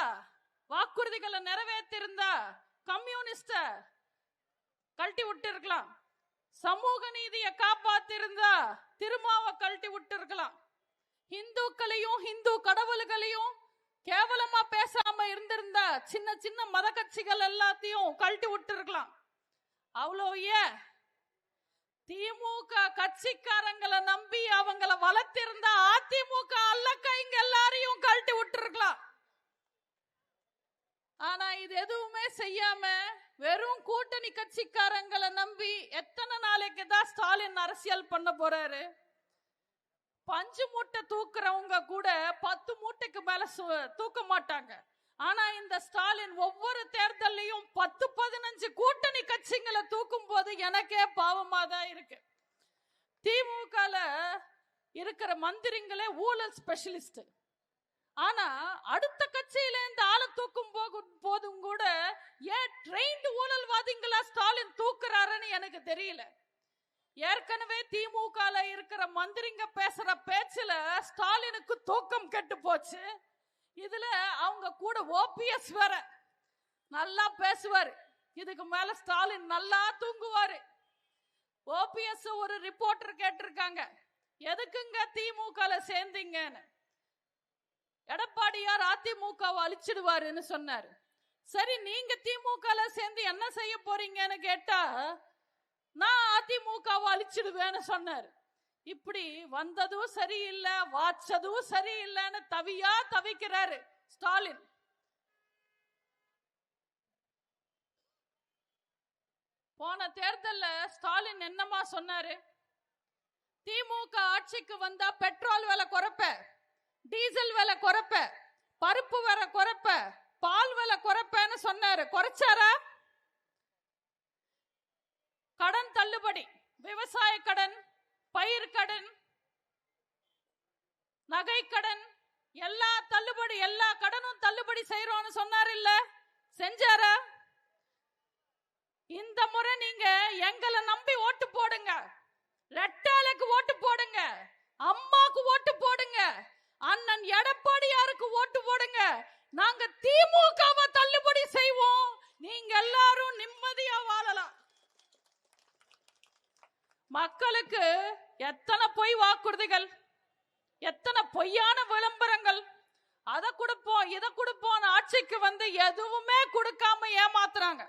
வாக்குறுதிகளை நிறைவேற்றிருந்தா கம்யூனிஸ்ட கழட்டி விட்டு இருக்கலாம். சமூக நீதியை காப்பாத்திருந்தா திருமாவை கழட்டி விட்டு இருக்கலாம். இந்துக்களையும் இந்து கடவுள்களையும் கேவலமா பேசாம இருந்திருந்தா சின்ன சின்ன மத கட்சிகள் எல்லாத்தையும் கழட்டி விட்டு இருக்கலாம். அவ்வளோ ஏன் திமுக கட்சிக்காரங்களை நம்பி அவங்கள வளர்த்திருந்தா அதிமுக அல்லக்கைங்க எல்லாரையும் கழட்டி விட்டு இருக்கலாம். ஆனா இது எதுவுமே செய்யாம வெறும் கூட்டணி கட்சிக்காரங்களை நம்பி எத்தனை நாளைக்கு தான் ஸ்டாலின் அரசியல் பண்ண போறாரு? 5 மூட்டை தூக்குறவங்க கூட 10 மூட்டைக்கு மேல தூக்க மாட்டாங்க. ஆனா இந்த ஸ்டாலின் ஒவ்வொரு தேர்தலையும் 10-15 கூட்டணி கட்சிகளை தூக்கும் போது எனக்கே பாவமா தான் இருக்கு. திமுகல இருக்கிற மந்திரிங்களே ஊழல் ஸ்பெஷலிஸ்ட். ஆனா அடுத்த கட்சியில இந்த ஆளை தூக்கும் போதும் கூட ஏன் ட்ரெயின்டு ஊழல்வாதிகளா ஸ்டாலின் தூக்குறாருன்னு எனக்கு தெரியல. ஏற்கனவே திமுகல இருக்கிற மந்திரிங்க பேசுற பேச்சுல ஸ்டாலினுக்கு தூக்கம் கெட்டு போச்சு. இதுல அவங்க கூட ஓபிஎஸ் வேற நல்லா பேசுவாரு. இதுக்கு மேல ஸ்டாலின் நல்லா தூங்குவாரு. ஓபிஎஸ் ஒரு ரிப்போர்ட்டர் கேட்டிருக்காங்க, எதுக்குங்க திமுகல சேர்ந்தீங்கன்னு. எடப்பாடியார் அதிமுகவை அழிச்சிடுவாருன்னு சொன்னாரு. சரி, நீங்க திமுகல சேர்ந்து என்ன செய்ய போறீங்கன்னு கேட்டா, நான் அதிமுகவை அழிச்சிடுவேன்னு சொன்னாரு. இப்படி வந்ததும் சரியில்லை, வாச்சதும் சரியில்லைன்னு தவிக்கிறாரு ஸ்டாலின். போன தேர்தல்ல ஸ்டாலின் என்னமா சொன்னாரு? திமுக ஆட்சிக்கு வந்தா பெட்ரோல் விலை குறைப்ப, டீசல் விலை குறைப்ப, பருப்பு விலை குறைப்ப, பால் விலை குறைப்பேன்னு சொன்னாரு. குறைச்சாரா? கடன் தள்ளுபடி, விவசாய கடன், பயிர் கடன், நகை கடன், எல்லா கடனும் தள்ளுபடி செய்யறோம்னு சொன்னார் இல்ல? செஞ்சாரா? இந்த முறை நீங்க எங்களை நம்பி ஓட்டு போடுங்க. ரெட்டாளுக்கு ஓட்டு போடுங்க, அம்மாக்கு ஓட்டு போடுங்க, அண்ணன் எடப்பாடியாருக்கு ஓட்டு போடுங்க. நாங்க திமுகவை தள்ளுபடி செய்வோம். நீங்க எல்லாரும் நிம்மதியா வாழலாம். மக்களுக்கு எத்தனை பொய் வாக்குறுதிகள், எத்தனை பொய்யான விளம்பரங்கள். அதை கொடுப்போம் இதை கொடுப்போம் ஆட்சிக்கு வந்து எதுவுமே கொடுக்காம ஏமாத்துறாங்க.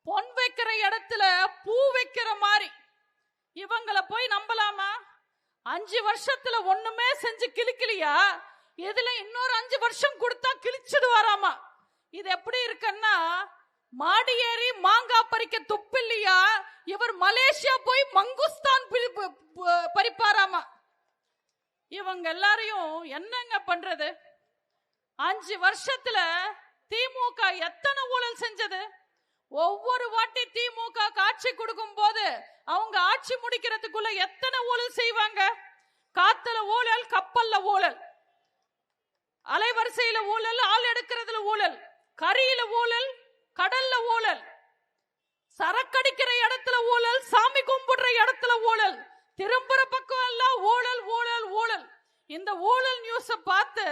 பொன் வைக்கிற இடத்துல பூ வைக்கிற மாதிரி. இவங்களை போய் நம்பலாமா? 5 வருஷத்துல ஒண்ணுமே செஞ்சு கிழிக்கலையா? இதுல இன்னொரு 5 வருஷம் கொடுத்தா கிழிச்சிடுவாராமா. இது எப்படி இருக்குன்னா, மாடி ஏறி மாங்காய் பறிக்க துப்பில்லையா, இவர் மலேசியா போய் மங்குஸ்தான் பறிப்பாராமா. இவங்க எல்லாரையும் என்னங்க பண்றது? 5 வருஷத்துல திமுக எத்தனை ஊழல் செஞ்சது? ஒவ்வொரு வாட்டி திமுக ஆட்சி கொடுக்கும் போது அவங்க ஆட்சி முடிக்கிறதுக்குள்ள எத்தனை ஊழல் செய்வாங்க? காத்துல ஊழல், கப்பல்ல ஊழல், அலைவரிசையில ஊழல், ஆள் எடுக்கிறதுல ஊழல், கரியில ஊழல், கடல்ல ஊழல், சரக்கடிக்கிற இடத்துல ஊழல், சாமி கும்பிடுற இடத்துல ஊழல், திரும்புற பக்கம் எல்லாம் ஊழல் ஊழல் ஊழல். இந்த ஊழல் நியூஸ பார்த்து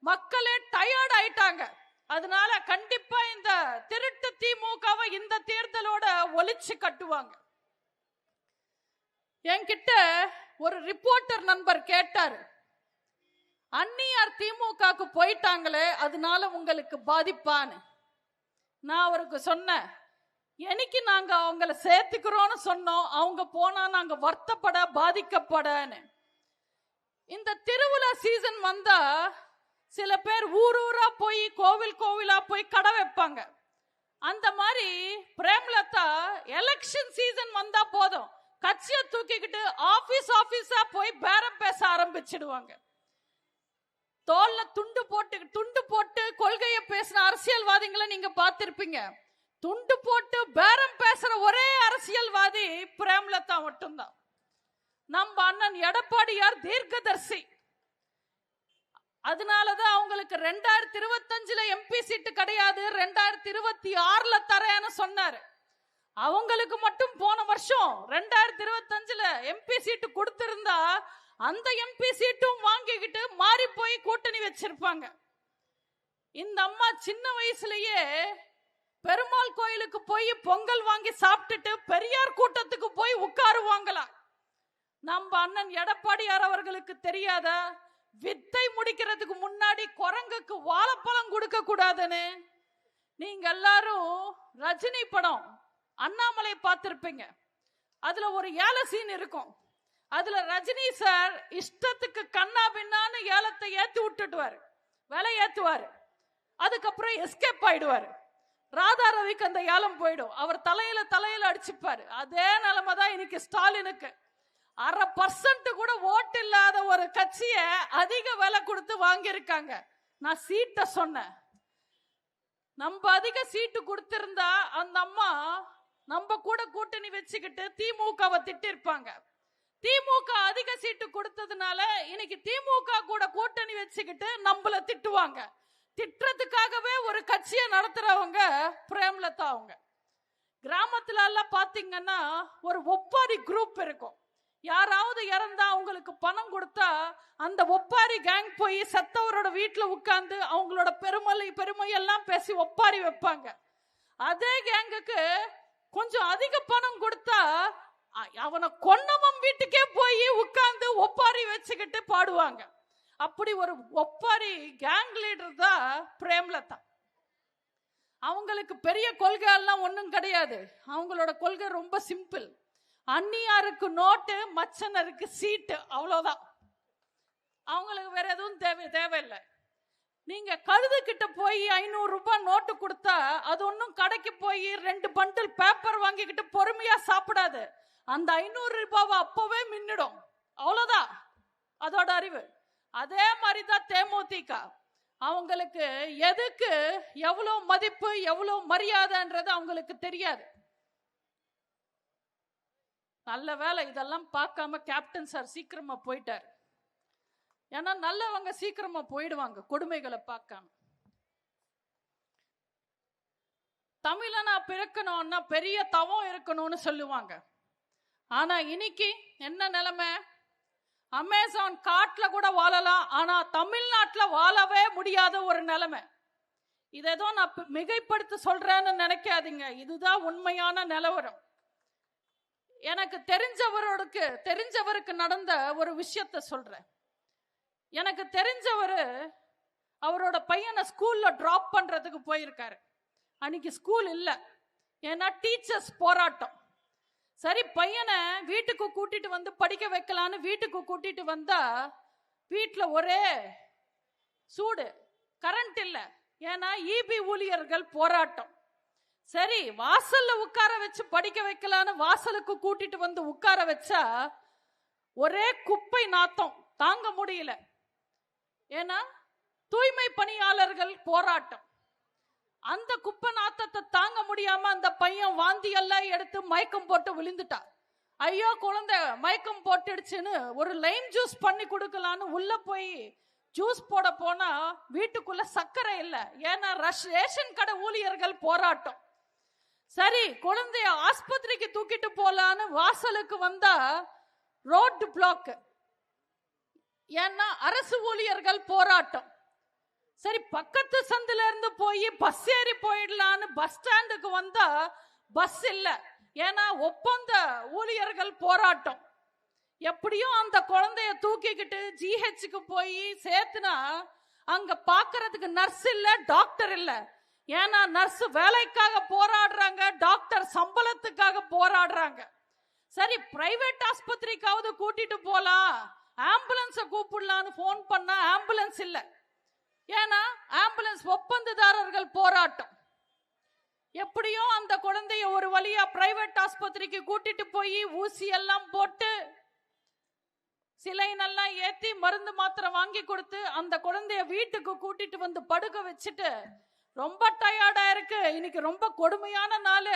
மக்களே டயர்ட் ஆயிட்டாங்க. அதனால கண்டிப்பா இந்த திருட்டு திமுகவை இந்த தேர்தலோட ஒழிச்சு கட்டுவாங்க. என்கிட்ட ஒரு ரிப்போர்ட்டர் நண்பர் கேட்டாரு, அந்நியார் திமுகக்கு போயிட்டாங்களே அதனால உங்களுக்கு பாதிப்பான்னு. நான் அவருக்கு சொன்னேன், என்னைக்கு நாங்க அவங்கள சேர்த்துக்கிறோம்னு சொன்னோம், அவங்க போனா நாங்க வருத்தப்பட பாதிக்கப்படன்னு. இந்த திருவிழா சீசன் வந்தா சில பேர் ஊர் ஊரா போய் கோவில் கோவிலா போய் கடை வைப்பாங்க. அந்த மாதிரி பிரேமலதா எலெக்ஷன் சீசன் வந்தா போதும் கட்சியை தூக்கிக்கிட்டு ஆபீஸா போய் பேரம் பேச ஆரம்பிச்சிடுவாங்க. தோல்ல துண்டு போட்டு கொள்கையை பேசின அரசியல்வாதிகளை நீங்க பார்த்திருப்பீங்க. துண்டு போட்டு பேரம் பேசுற ஒரே அரசியல்வாதி பிரேமலதா மட்டும்தான். நம்ம அண்ணன் எடப்பாடியார் தீர்க்கதர்சி. அதனாலதான் அவங்களுக்கு 2025 எம்பி சீட்டு கிடையாது, 2026 தரேன்னு சொன்னாரு. அவங்களுக்கு மட்டும் போன வருஷம் 2025 எம்பி சீட்டு கொடுத்திருந்தா அந்த எம்பி சீட்டும் வாங்கிக்கிட்டு மாறி போய் கூட்டணி வச்சிருப்பாங்க. இந்த அம்மா சின்ன வயசுலயே பெருமாள் கோயிலுக்கு போய் பொங்கல் வாங்கி சாப்பிட்டுட்டு பெரியார் கூட்டத்துக்கு போய் உட்காருவாங்களா. நம்ம அண்ணன் எடப்பாடியார் அவர்களுக்கு தெரியாத வித்தை முடிக்கிறதுக்கு முன்னாடி குரங்குக்கு வாழைப்பழம் கொடுக்க கூடாதுன்னு. நீங்க எல்லாரும் ரஜினி படம் அண்ணாமலை பார்த்திருப்பீங்க. அதுல ஒரு ஏல சீன் இருக்கும். அதுல ரஜினி சார் இஷ்டத்துக்கு கண்ணா பின்னான்னு ஏலத்தை ஏத்தி விட்டுட்டுவாரு, விலை ஏத்துவாரு. அதுக்கப்புறம் எஸ்கேப் ஆயிடுவாரு. ராதா ரவிக்கு அந்த ஏலம் போயிடும், அவர் தலையில அடிச்சுப்பாரு. அதே நிலைமை தான் இன்னைக்கு ஸ்டாலினுக்கு. 1% கூட ஓட்டு இல்லாத ஒரு கட்சியை அதிக விலை கொடுத்து வாங்கியிருக்காங்க. நான் சீட்டை சொன்னேன், நம்ம அதிக சீட்டு கொடுத்திருந்தா அந்த அம்மா நம்ம கூட கூட்டணி வச்சுக்கிட்டு திமுகவை திட்டிருப்பாங்க. திமுக அதிக சீட்டு கொடுத்ததுனால இன்னைக்கு திமுக கூட கூட்டணி வச்சுக்கிட்டு நம்மள திட்டுவாங்க. திட்டுறதுக்காகவே ஒரு கட்சியை நடத்துறவங்க பிரேமலதா. அவங்க கிராமத்துல எல்லாம் பாத்தீங்கன்னா ஒரு ஒப்பாரி குரூப் இருக்கும். யாராவது இறந்தா அவங்களுக்கு பணம் கொடுத்தா அந்த ஒப்பாரி கேங் போய் செத்தவரோட வீட்டுல உட்கார்ந்து அவங்களோட பெருமை எல்லாம் பேசி ஒப்பாரி வைப்பாங்க. அதே கேங்குக்கு கொஞ்சம் அதிக பணம் கொடுத்தா அவனை கொன்னவன் வீட்டுக்கே போய் உட்கார்ந்து ஒப்பாரி வச்சுக்கிட்டு பாடுவாங்க. அப்படி ஒரு ஒப்பாரி கேங் லீடர் தான் பிரேமலதா. அவங்களுக்கு பெரிய கொள்கை எல்லாம் ஒன்றும் கிடையாது. அவங்களோட கொள்கை ரொம்ப சிம்பிள். அந்நியாருக்கு நோட்டு, மச்சனருக்கு சீட்டு, அவ்வளவுதான். அவங்களுக்கு வேற எதுவும் தேவையில்லை. நீங்க கழுது கிட்ட போய் 500 ரூபாய் நோட்டு கொடுத்தா அது ஒன்னும் கடைக்கு போய் 2 பண்டில் பேப்பர் வாங்கிக்கிட்டு பொறுமையா சாப்பிடாது. அந்த 500 ரூபாவை அப்பவே மின்னிடும், அவ்வளவுதான் அதோட அறிவு. அதே மாதிரிதான் தேமுதிக. அவங்களுக்கு எதுக்கு எவ்வளவு மதிப்பு எவ்வளவு மரியாதைன்றது அவங்களுக்கு தெரியாது. நல்ல வேலை இதெல்லாம் பார்க்காம கேப்டன் சார் சீக்கிரமா போயிட்டார். ஏன்னா நல்லவங்க சீக்கிரமா போயிடுவாங்க கொடுமைகளை பார்க்காம. தமிழனா பிறக்கணும்னா பெரிய தவம் இருக்கணும்னு சொல்லுவாங்க. ஆனா இன்னைக்கு என்ன நிலைமை? அமேசான் காட்டுல கூட வாழலாம், ஆனா தமிழ்நாட்டுல வாழவே முடியாத ஒரு நிலைமை. இதேதோ நான் மிகைப்படுத்தி சொல்றேன்னு நினைக்காதீங்க, இதுதான் உண்மையான நிலவரம். எனக்கு தெரிஞ்சவருக்கு நடந்த ஒரு விஷயத்த சொல்றேன். எனக்கு தெரிஞ்சவர் அவரோட பையனை ஸ்கூல்ல டிராப் பண்றதுக்கு போயிருக்காரு. அன்னைக்கு ஸ்கூல் இல்ல, ஏன்னா டீச்சர்ஸ் போராட்டம். சரி, பையனை வீட்டுக்கு கூட்டிட்டு வந்து படிக்க வைக்கலான்னு வீட்டுக்கு கூட்டிட்டு வந்தா வீட்டுல ஒரே சூடு, கரண்ட் இல்ல, ஏன்னா இபி ஊழியர்கள் போராட்டம். சரி, வாசல்ல உட்கார வச்சு படிக்க வைக்கலான்னு வாசலுக்கு கூட்டிட்டு வந்து உட்கார வச்சா ஒரே குப்பை நாத்தம், தாங்க முடியல. ஏன்னா தூய்மை பணியாளர்கள் போராட்டம். அந்த குப்பை நாத்தத்தை தாங்க முடியாம அந்த பையன் வாந்தி எல்லாம் எடுத்து மயக்கம் போட்டு விழுந்துட்டா. ஐயோ குழந்தை மயக்கம் போட்டுடுச்சுன்னு ஒரு லைம் ஜூஸ் பண்ணி கொடுக்கலான்னு உள்ள போய் ஜூஸ் போட போனா வீட்டுக்குள்ள சர்க்கரை இல்லை, ஏன்னா ரேஷன் கடை ஊழியர்கள் போராட்டம். சரி, குழந்தைய ஆஸ்பத்திரிக்கு தூக்கிட்டு போலான்னு வாசலுக்கு வந்தா ரோட் பிளாக், ஏன்னா அரசு ஊழியர்கள் போராட்டம். சரி, பக்கத்து சந்துல இருந்து போய் பஸ் ஏறி போயிடலான்னு பஸ் ஸ்டாண்டுக்கு வந்தா பஸ் இல்ல. ஏன்னா ஒப்பந்த ஊழியர்கள் போராட்டம். எப்படியும் அந்த குழந்தைய தூக்கிக்கிட்டு ஜிஹெச்சுக்கு போய் சேர்த்துனா அங்க பாக்குறதுக்கு நர்ஸ் இல்ல, டாக்டர் இல்ல. ஏன்னா நர்ஸ் வேலைக்காக போராடுறாங்க, டாக்டர் சம்பளத்துக்காக போராடுறாங்க. சரி, பிரைவேட் ஆஸ்பத்திரிக்காவது கூட்டிட்டு போலாம், ஆம்புலன்ஸ கூப்பிடலான்னு போன் பண்ணா ஆம்புலன்ஸ் இல்ல. ஏன்னா ஆம்புலன்ஸ் ஒப்பந்ததாரர்கள் போராட்டம். எப்படியோ அந்த குழந்தைய ஒரு வழியா பிரைவேட் ஆஸ்பத்திரிக்கு கூட்டிட்டு போய் ஊசி எல்லாம் போட்டு சிலைனெல்லாம் ஏத்தி மருந்து மாத்திரை வாங்கி கொடுத்து அந்த குழந்தைய வீட்டுக்கு கூட்டிட்டு வந்து படுக்க வச்சுட்டு, ரொம்ப டயர்டா இருக்கு, இன்னைக்கு ரொம்ப கொடுமையான நாள்,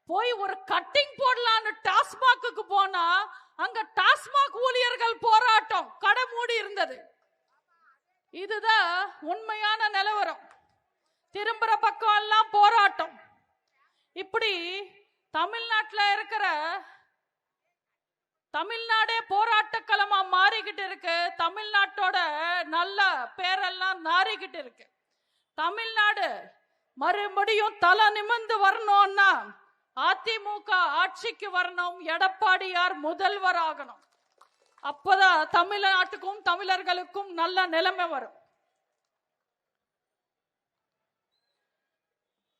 போய் ஒரு கட்டிங் போடலான்னு டாஸ்மாக்கு போனா அங்க டாஸ்மாக் ஊழியர்கள் போராட்டம், கடை மூடி இருந்தது. இதுதான் உண்மையான நிலவரம். திரும்புற பக்கம் எல்லாம் போராட்டம். இப்படி தமிழ்நாட்டில் இருக்கிற தமிழ்நாடே போராட்ட களமா மாறிக்கிட்டு இருக்கு. தமிழ்நாட்டோட நல்ல பேரெல்லாம் நாறிக்கிட்டு இருக்கு. தமிழ்நாடு மறுபடியும் தலை நிமிர்ந்து வரணும்னா அதிமுக ஆட்சிக்கு வரணும், எடப்பாடியார் முதல்வர் ஆகணும். அப்பதான் தமிழ்நாட்டுக்கும் தமிழர்களுக்கும் நல்ல நிலைமை வரும்.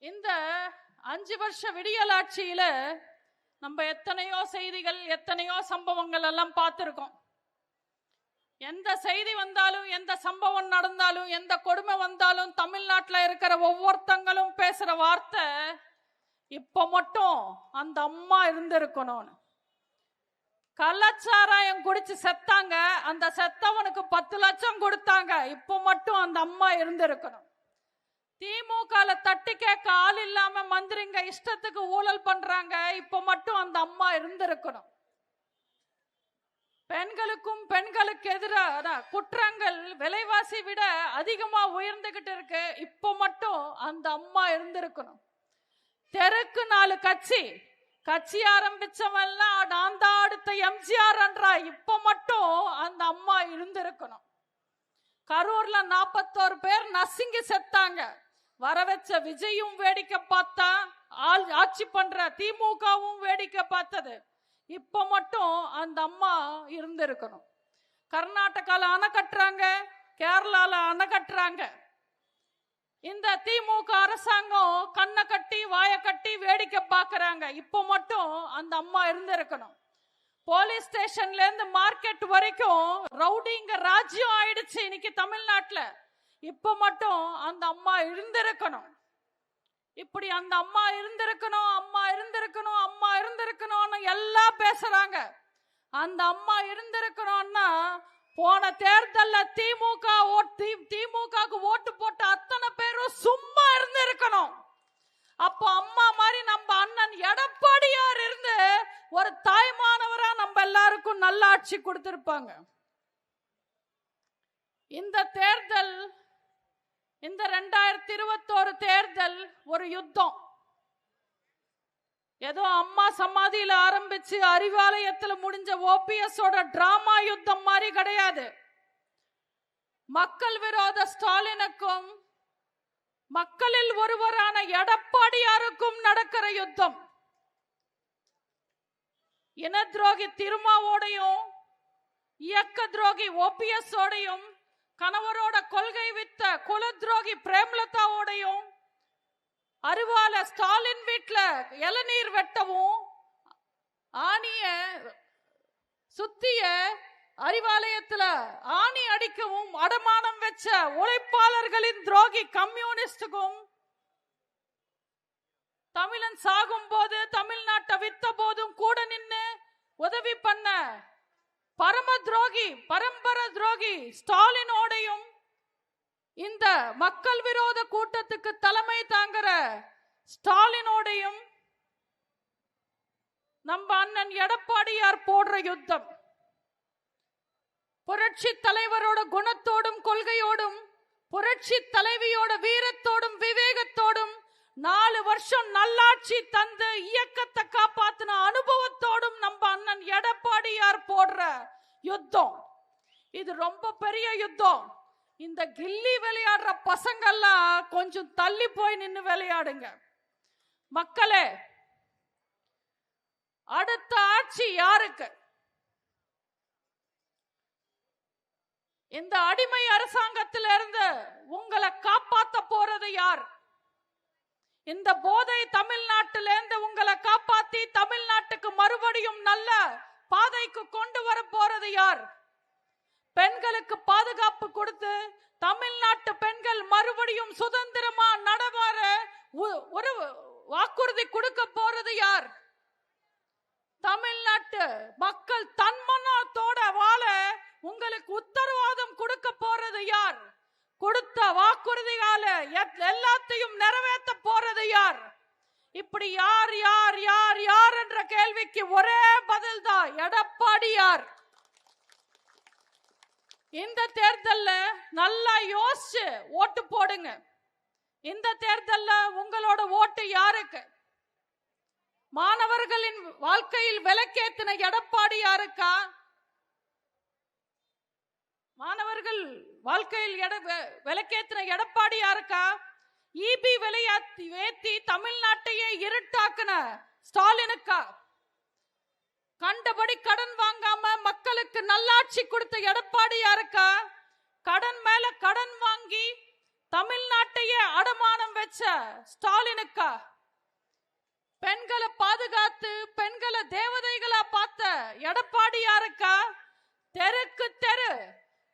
இந்த 5 வருஷ விடியல் ஆட்சியில நம்ம எத்தனையோ செய்திகள், எத்தனையோ சம்பவங்கள் எல்லாம் பார்த்திருக்கோம். எந்த செய்தி வந்தாலும், எந்த சம்பவம் நடந்தாலும், எந்த கொடுமை வந்தாலும் தமிழ்நாட்டில் இருக்கிற ஒவ்வொருத்தங்களும் பேசுற வார்த்தை, இப்ப மட்டும் அந்த அம்மா இருந்திருக்கணும்னு. கள்ளச்சாராயம் குடிச்சு செத்தாங்க, அந்த செத்தவனுக்கு 10 லட்சம் கொடுத்தாங்க, இப்ப மட்டும் அந்த அம்மா இருந்திருக்கணும். திமுகல தட்டி கேட்க ஆள் இல்லாம மந்திரிங்க இஷ்டத்துக்கு ஊழல் பண்றாங்க, இப்ப மட்டும் அந்த அம்மா இருந்திருக்கணும். பெண்களுக்கும் பெண்களுக்கு எதிரான குற்றங்கள் விலைவாசி விட அதிகமா உயர்ந்துகிட்டு இருக்கு, இப்ப மட்டும் அந்த அம்மா இருந்திருக்கணும். தெருக்கு 4 கட்சி ஆரம்பிச்சவெல்லாம் நான் தான் அடுத்த எம்ஜிஆர் என்றா, இப்ப மட்டும் அந்த அம்மா இருந்திருக்கணும். கரூர்ல 41 பேர் நசுங்கி செத்தாங்க, வர வச்ச விஜயும் வேடிக்கை பார்த்தா, ஆட்சி பண்ற திமுகவும் வேடிக்கை பார்த்தது, இப்ப மட்டும் அந்த அம்மா இருந்திருக்கணும். கர்நாடகால அணை கட்டுறாங்க, கேரளால அணை கட்டுறாங்க. இந்த திமுக அரசாங்கம் கண்ணை கட்டி வாயை கட்டி வேடிக்கை பார்க்கறாங்க, இப்ப மட்டும் அந்த அம்மா இருந்திருக்கணும். போலீஸ் ஸ்டேஷன்ல இருந்து மார்க்கெட் வரைக்கும் ரவுடிங்க ராஜ்யம் ஆயிடுச்சு இன்னைக்கு தமிழ்நாட்டுல, இப்ப மட்டும் அந்த அம்மா இருந்திருக்கணும். இப்படி அந்த அம்மா இருந்திருக்கணும், அம்மா இருந்திருக்கணும், அம்மா இருந்திருக்கணும்னு எல்லாம் பேசுறாங்க. அந்த அம்மா இருந்திருக்கணும்னா போன தேர்தல்ல திமுகவுக்கு ஓட்டு போட்ட அத்தனை பேரும் சும்மா இருந்திருக்கணும். அப்போ அம்மா மாதிரி நம்ம அண்ணன் எடப்பாடியார் இருந்து ஒரு தாய்மானவரா நம்ம எல்லாருக்கும் நல்ல ஆட்சி கொடுத்திருப்பாங்க. இந்த தேர்தல், இந்த 2021 தேர்தல் ஒரு யுத்தம். ஏதோ அம்மா சமாதியில ஆரம்பிச்சு அறிவாலயத்துல முடிஞ்ச ஓபிஎஸ் ஓட டிராமா யுத்தம் மாதிரி கிடையாது. மக்கள் விரோத ஸ்டாலினுக்கும் மக்களில் ஒருவரான எடப்பாடியாருக்கும் நடக்கிற யுத்தம். இன துரோகி திருமாவோடையும் இயக்க துரோகி ஓபிஎஸ் ஓடையும் கணவரோட கொள்கை வித்த குல துரோகி பிரேமலதாவோடையும் அறிவால ஸ்டாலின் வீட்டுல இளநீர் வெட்டவும் ஆணிய சுத்திய அறிவாலயத்துல ஆணி அடிக்கவும் அடமானம் வச்ச உழைப்பாளர்களின் துரோகி கம்யூனிஸ்டுக்கும், தமிழன் சாகும் போது தமிழ்நாட்டை வித்த போதும் கூட நின்று உதவி பண்ண பரம்பர துரோகி ஸ்டாலினோடையும், இந்த மக்கள் விரோத கூட்டத்துக்கு தலைமை தாங்குற ஸ்டாலினோடையும் நம்ம அண்ணன் எடப்பாடியார் போடுற யுத்தம். புரட்சி தலைவரோட குணத்தோடும் கொள்கையோடும், புரட்சி தலைவியோட வீரத்தோடும் விவேகத்தோடும், 4 வருஷம் நல்லாட்சி தந்து இயக்கத்தை காப்பாத்தின அனுபவத்தோடும் நம்ம அண்ணன் எடப்பாடியார் போடுற யுத்தம். இது ரொம்ப பெரிய யுத்தம். இந்த கில்லி விளையாடுற பசங்கள்லாம் கொஞ்சம் தள்ளி போய் நின்னு விளையாடுங்க. மக்களே, அடுத்த ஆட்சி யாருக்கு? இந்த அடிமை அரசாங்கத்திலிருந்து உங்களை காப்பாத்த போறது யார்? இந்த போதை தமிழ்நாட்டிலிருந்து உங்களை காப்பாத்தி தமிழ்நாட்டுக்கு மறுபடியும் நல்ல பாதைக்கு கொண்டு வர போறது யார்? பெண்களுக்கு பாதுகாப்பு கொடுத்து தமிழ்நாட்டு பெண்கள் மறுபடியும் சுதந்திரமா நடமாற ஒரு வாக்குறுதி கொடுக்க போறது யார்? தமிழ்நாட்டு மக்கள் தன்மானத்தோட வாழ உங்களுக்கு உத்தரவாதம் கொடுக்க போறது யார்? கொடுத்த வாக்குறுதியால எல்லாத்தையும் நிறைவேற்ற போறது யார்? இப்படி யார் யார் யார் யார் என்ற கேள்விக்கு ஒரே பதில் தான், எடப்பாடியார். இந்த தேர்தல்ல நல்லா யோசிச்சு ஓட்டு போடுங்க. இந்த தேர்தல்ல உங்களோட ஓட்டு யாருக்கு? மாணவர்களின் வாழ்க்கையில் விலக்கேத்தின எடப்பாடியாருக்கா? மாணவர்கள் வாழ்க்கையில் விலக்கேத்தின எடப்பாடியாருக்கா? ஈபி விலையாத்தி ஏத்தி தமிழ்நாட்டையே இருட்டாக்குன ஸ்டாலினுக்கா? கண்டபடி கடன் வாங்காம மக்களுக்கு நல்லாட்சி கொடுத்த எடப்பாடியாருக்கா? கடன் மேல கடன் வாங்கி தமிழ்நாட்டையே அடமானம் வச்ச ஸ்டாலினுக்கா? பெண்களை பாதுகாத்து பெண்களை தேவதைகளா பார்த்த எடப்பாடியாருக்கா? தெருக்கு தெரு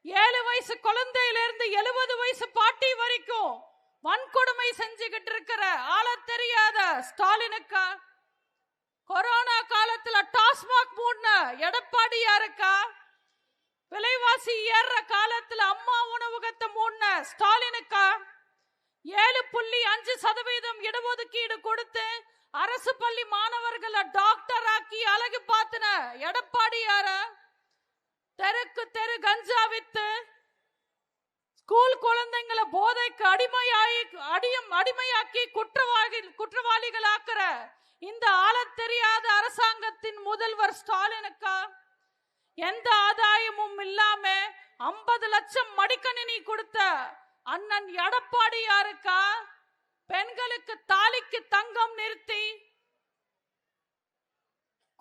7 வயசு குழந்தையிலிருந்து 70 வயசு பாட்டி வரைக்கும் வன்கொடுமை செஞ்சுக்கிட்டு இருக்கிற ஆள தெரியாத ஸ்டாலினுக்கா? கொரோனா காலத்துல டாஸ்மாக் மூடின எடப்பாடியாருக்கா? விலைவாசி ஏற காலத்துல அம்மா உணவகத்தை மூடின ஸ்டாலினுக்கா? 7.5% இடஒதுக்கீடு கொடுத்து அரசு பள்ளி மாணவர்களை டாக்டர் ஆக்கி அழகு பார்த்தின எடப்பாடியார? தெருக்கு தெரு கஞ்சா வித்து ஸ்கூல் குழந்தைங்களை போதைக்கு அடிமையாக்கி குற்றவாளிகளாக்குற இந்த ஆள தெரியாத அரசாங்கத்தின் முதல்வர் ஸ்டாலினுக்கா? எந்த ஆதாயமும் இல்லாம 50 லட்சம் மடிக்கணினி கொடுத்த அண்ணன் எடப்பாடியாருக்கா? பெண்களுக்கு தாலிக்கு தங்கம் நிறுத்தி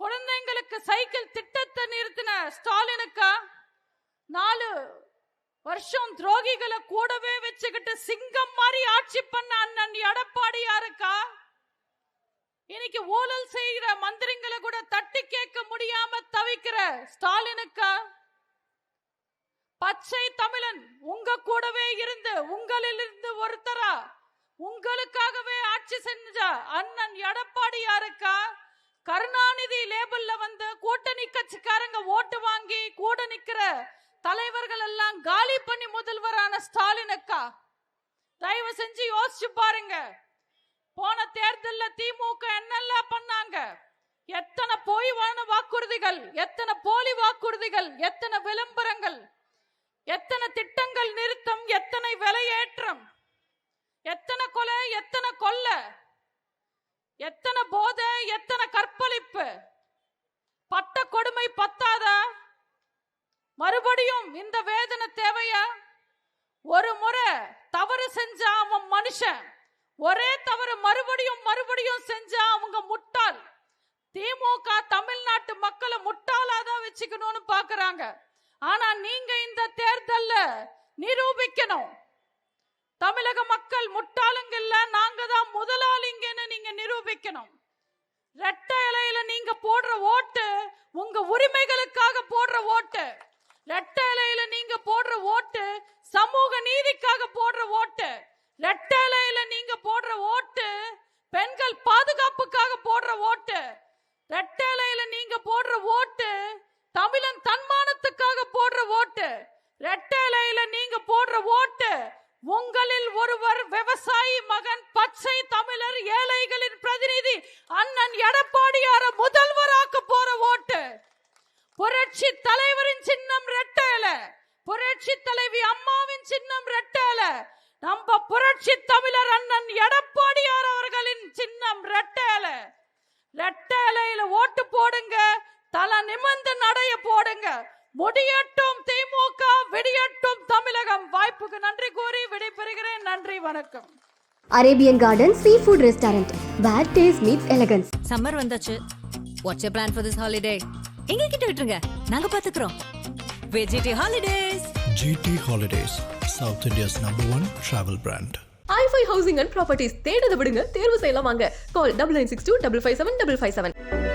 குழந்தைங்களுக்கு சைக்கிள் திட்டத்தை நிறுத்தின ஸ்டாலினுக்கா? 4 வருஷம் துரோகிகளை கூடவே வச்சுக்கிட்டு சிங்கம் மாதிரி ஆட்சி பண்ண அண்ணன் எடப்பாடியாருக்கா? இன்னைக்கு ஊழல் செய்கிற மந்திரிங்களை கூட தட்டி கேட்க முடியாம தவிக்கிற ஸ்டாலினுக்கா? பச்சை தமிழன் உங்க கூடவே இருந்து உங்களிலிருந்து ஒருத்தரா உங்களுக்காகவே ஆட்சி செஞ்ச அண்ணன் எடப்பாடியாருக்கா? கருணாநிதி லேபிள்ல வந்து கூட்டணி கட்சிக்காரங்க ஓட்டு வாங்கி கூட நிக்கிற தலைவர்கள் எல்லாம் காலி பண்ணி முதல்வரான ஸ்டாலினுக்கா? தயவு செஞ்சு யோசிச்சு பாருங்க. போன தேர்தல்ல திமுக என்னெல்லாம் பண்ணாங்க? எத்தனை பொய்வான வாக்குறுதிகள், எத்தனை போலி வாக்குறுதிகள், எத்தனை விளம்பரங்கள், எத்தனை திட்டங்கள் நிறுத்தம், எத்தனை விலையேற்றம், எத்தனை கொலை, எத்தனை கொல்ல, எத்தனை போதை, எத்தனை கற்பழிப்பு, பட்ட கொடுமை பத்தாதா? மறுபடியும் இந்த வேதனை தேவையா? ஒரு முறை தவறு செஞ்சா அவன் மனுஷன், ஒரே தவறு மறுபடியும் செஞ்சா அவங்க முட்டாள். திமுக தமிழ்நாட்டு மக்களை முட்டாளாதான் வச்சுக்கணும்னு பாக்குறாங்க. ஆனா நீங்க இந்த தேர்தல்ல நிரூபிக்கணும், தமிழக மக்கள் முட்டாளுங்க இல்ல, நாங்க தான் முதலாளிங்கன்னு நீங்க நிரூபிக்கணும். ரெட்டை இலையில நீங்க போடுற ஓட்டு உங்க உரிமைகளுக்காக போடுற ஓட்டு. ரெட்டை இலையில நீங்க போடுற ஓட்டு சமூக நீதிக்காக போடுற ஓட்டு. ரெட்டை இலையில நீங்க போடுற ஓட்டு பெண்கள் பாதுகாப்புக்காக போடுற ஓட்டு. ரெட்டை இலையில நீங்க போடுற ஓட்டு தமிழன் தன்மானத்துக்காக போடுற ஓட்டு. ரெட்டை இலையில நீங்க போடுற ஓட்டு உங்களில் ஒருவர் விவசாயி மகன், பச்சை தமிழர், ஏழைகளின் பிரதிநிதி அண்ணன் எடப்பாடியார முதல்வராக்க போற ஓட்டு. புரட்சி தலைவரின் சின்னம் ரெட்டை இலை, புரட்சி தலைவி அம்மாவின் சின்னம் ரெட்டை இலை, நம்ம புரட்சி தமிழர் அண்ணன் எடப்பாடியார் அவர்களின் சின்னம் ரெட்டை இலை. ரெட்டை இலையில ஓட்டு போடுங்க, தலை நிமிர்ந்து நடைய போடுங்க. முடியட்டும் திமுக, விடியட்டும் தமிழகம். வாய்ப்புக்கு நன்றி வணக்கம். Arabian Garden Seafood Restaurant. Bad taste meets elegance. Summer வந்தாச்சு. What's your plan for this holiday? எங்க கிட்ட விட்டுருங்க, நாங்க பாத்துக்கிறோம். வெஜிடி holidays. GT Holidays, South India's #1 travel brand. i5 housing and properties தேடுத விடுங்க, தேர்வு செய்யலாம் வாங்க. கால் 9962 557 557.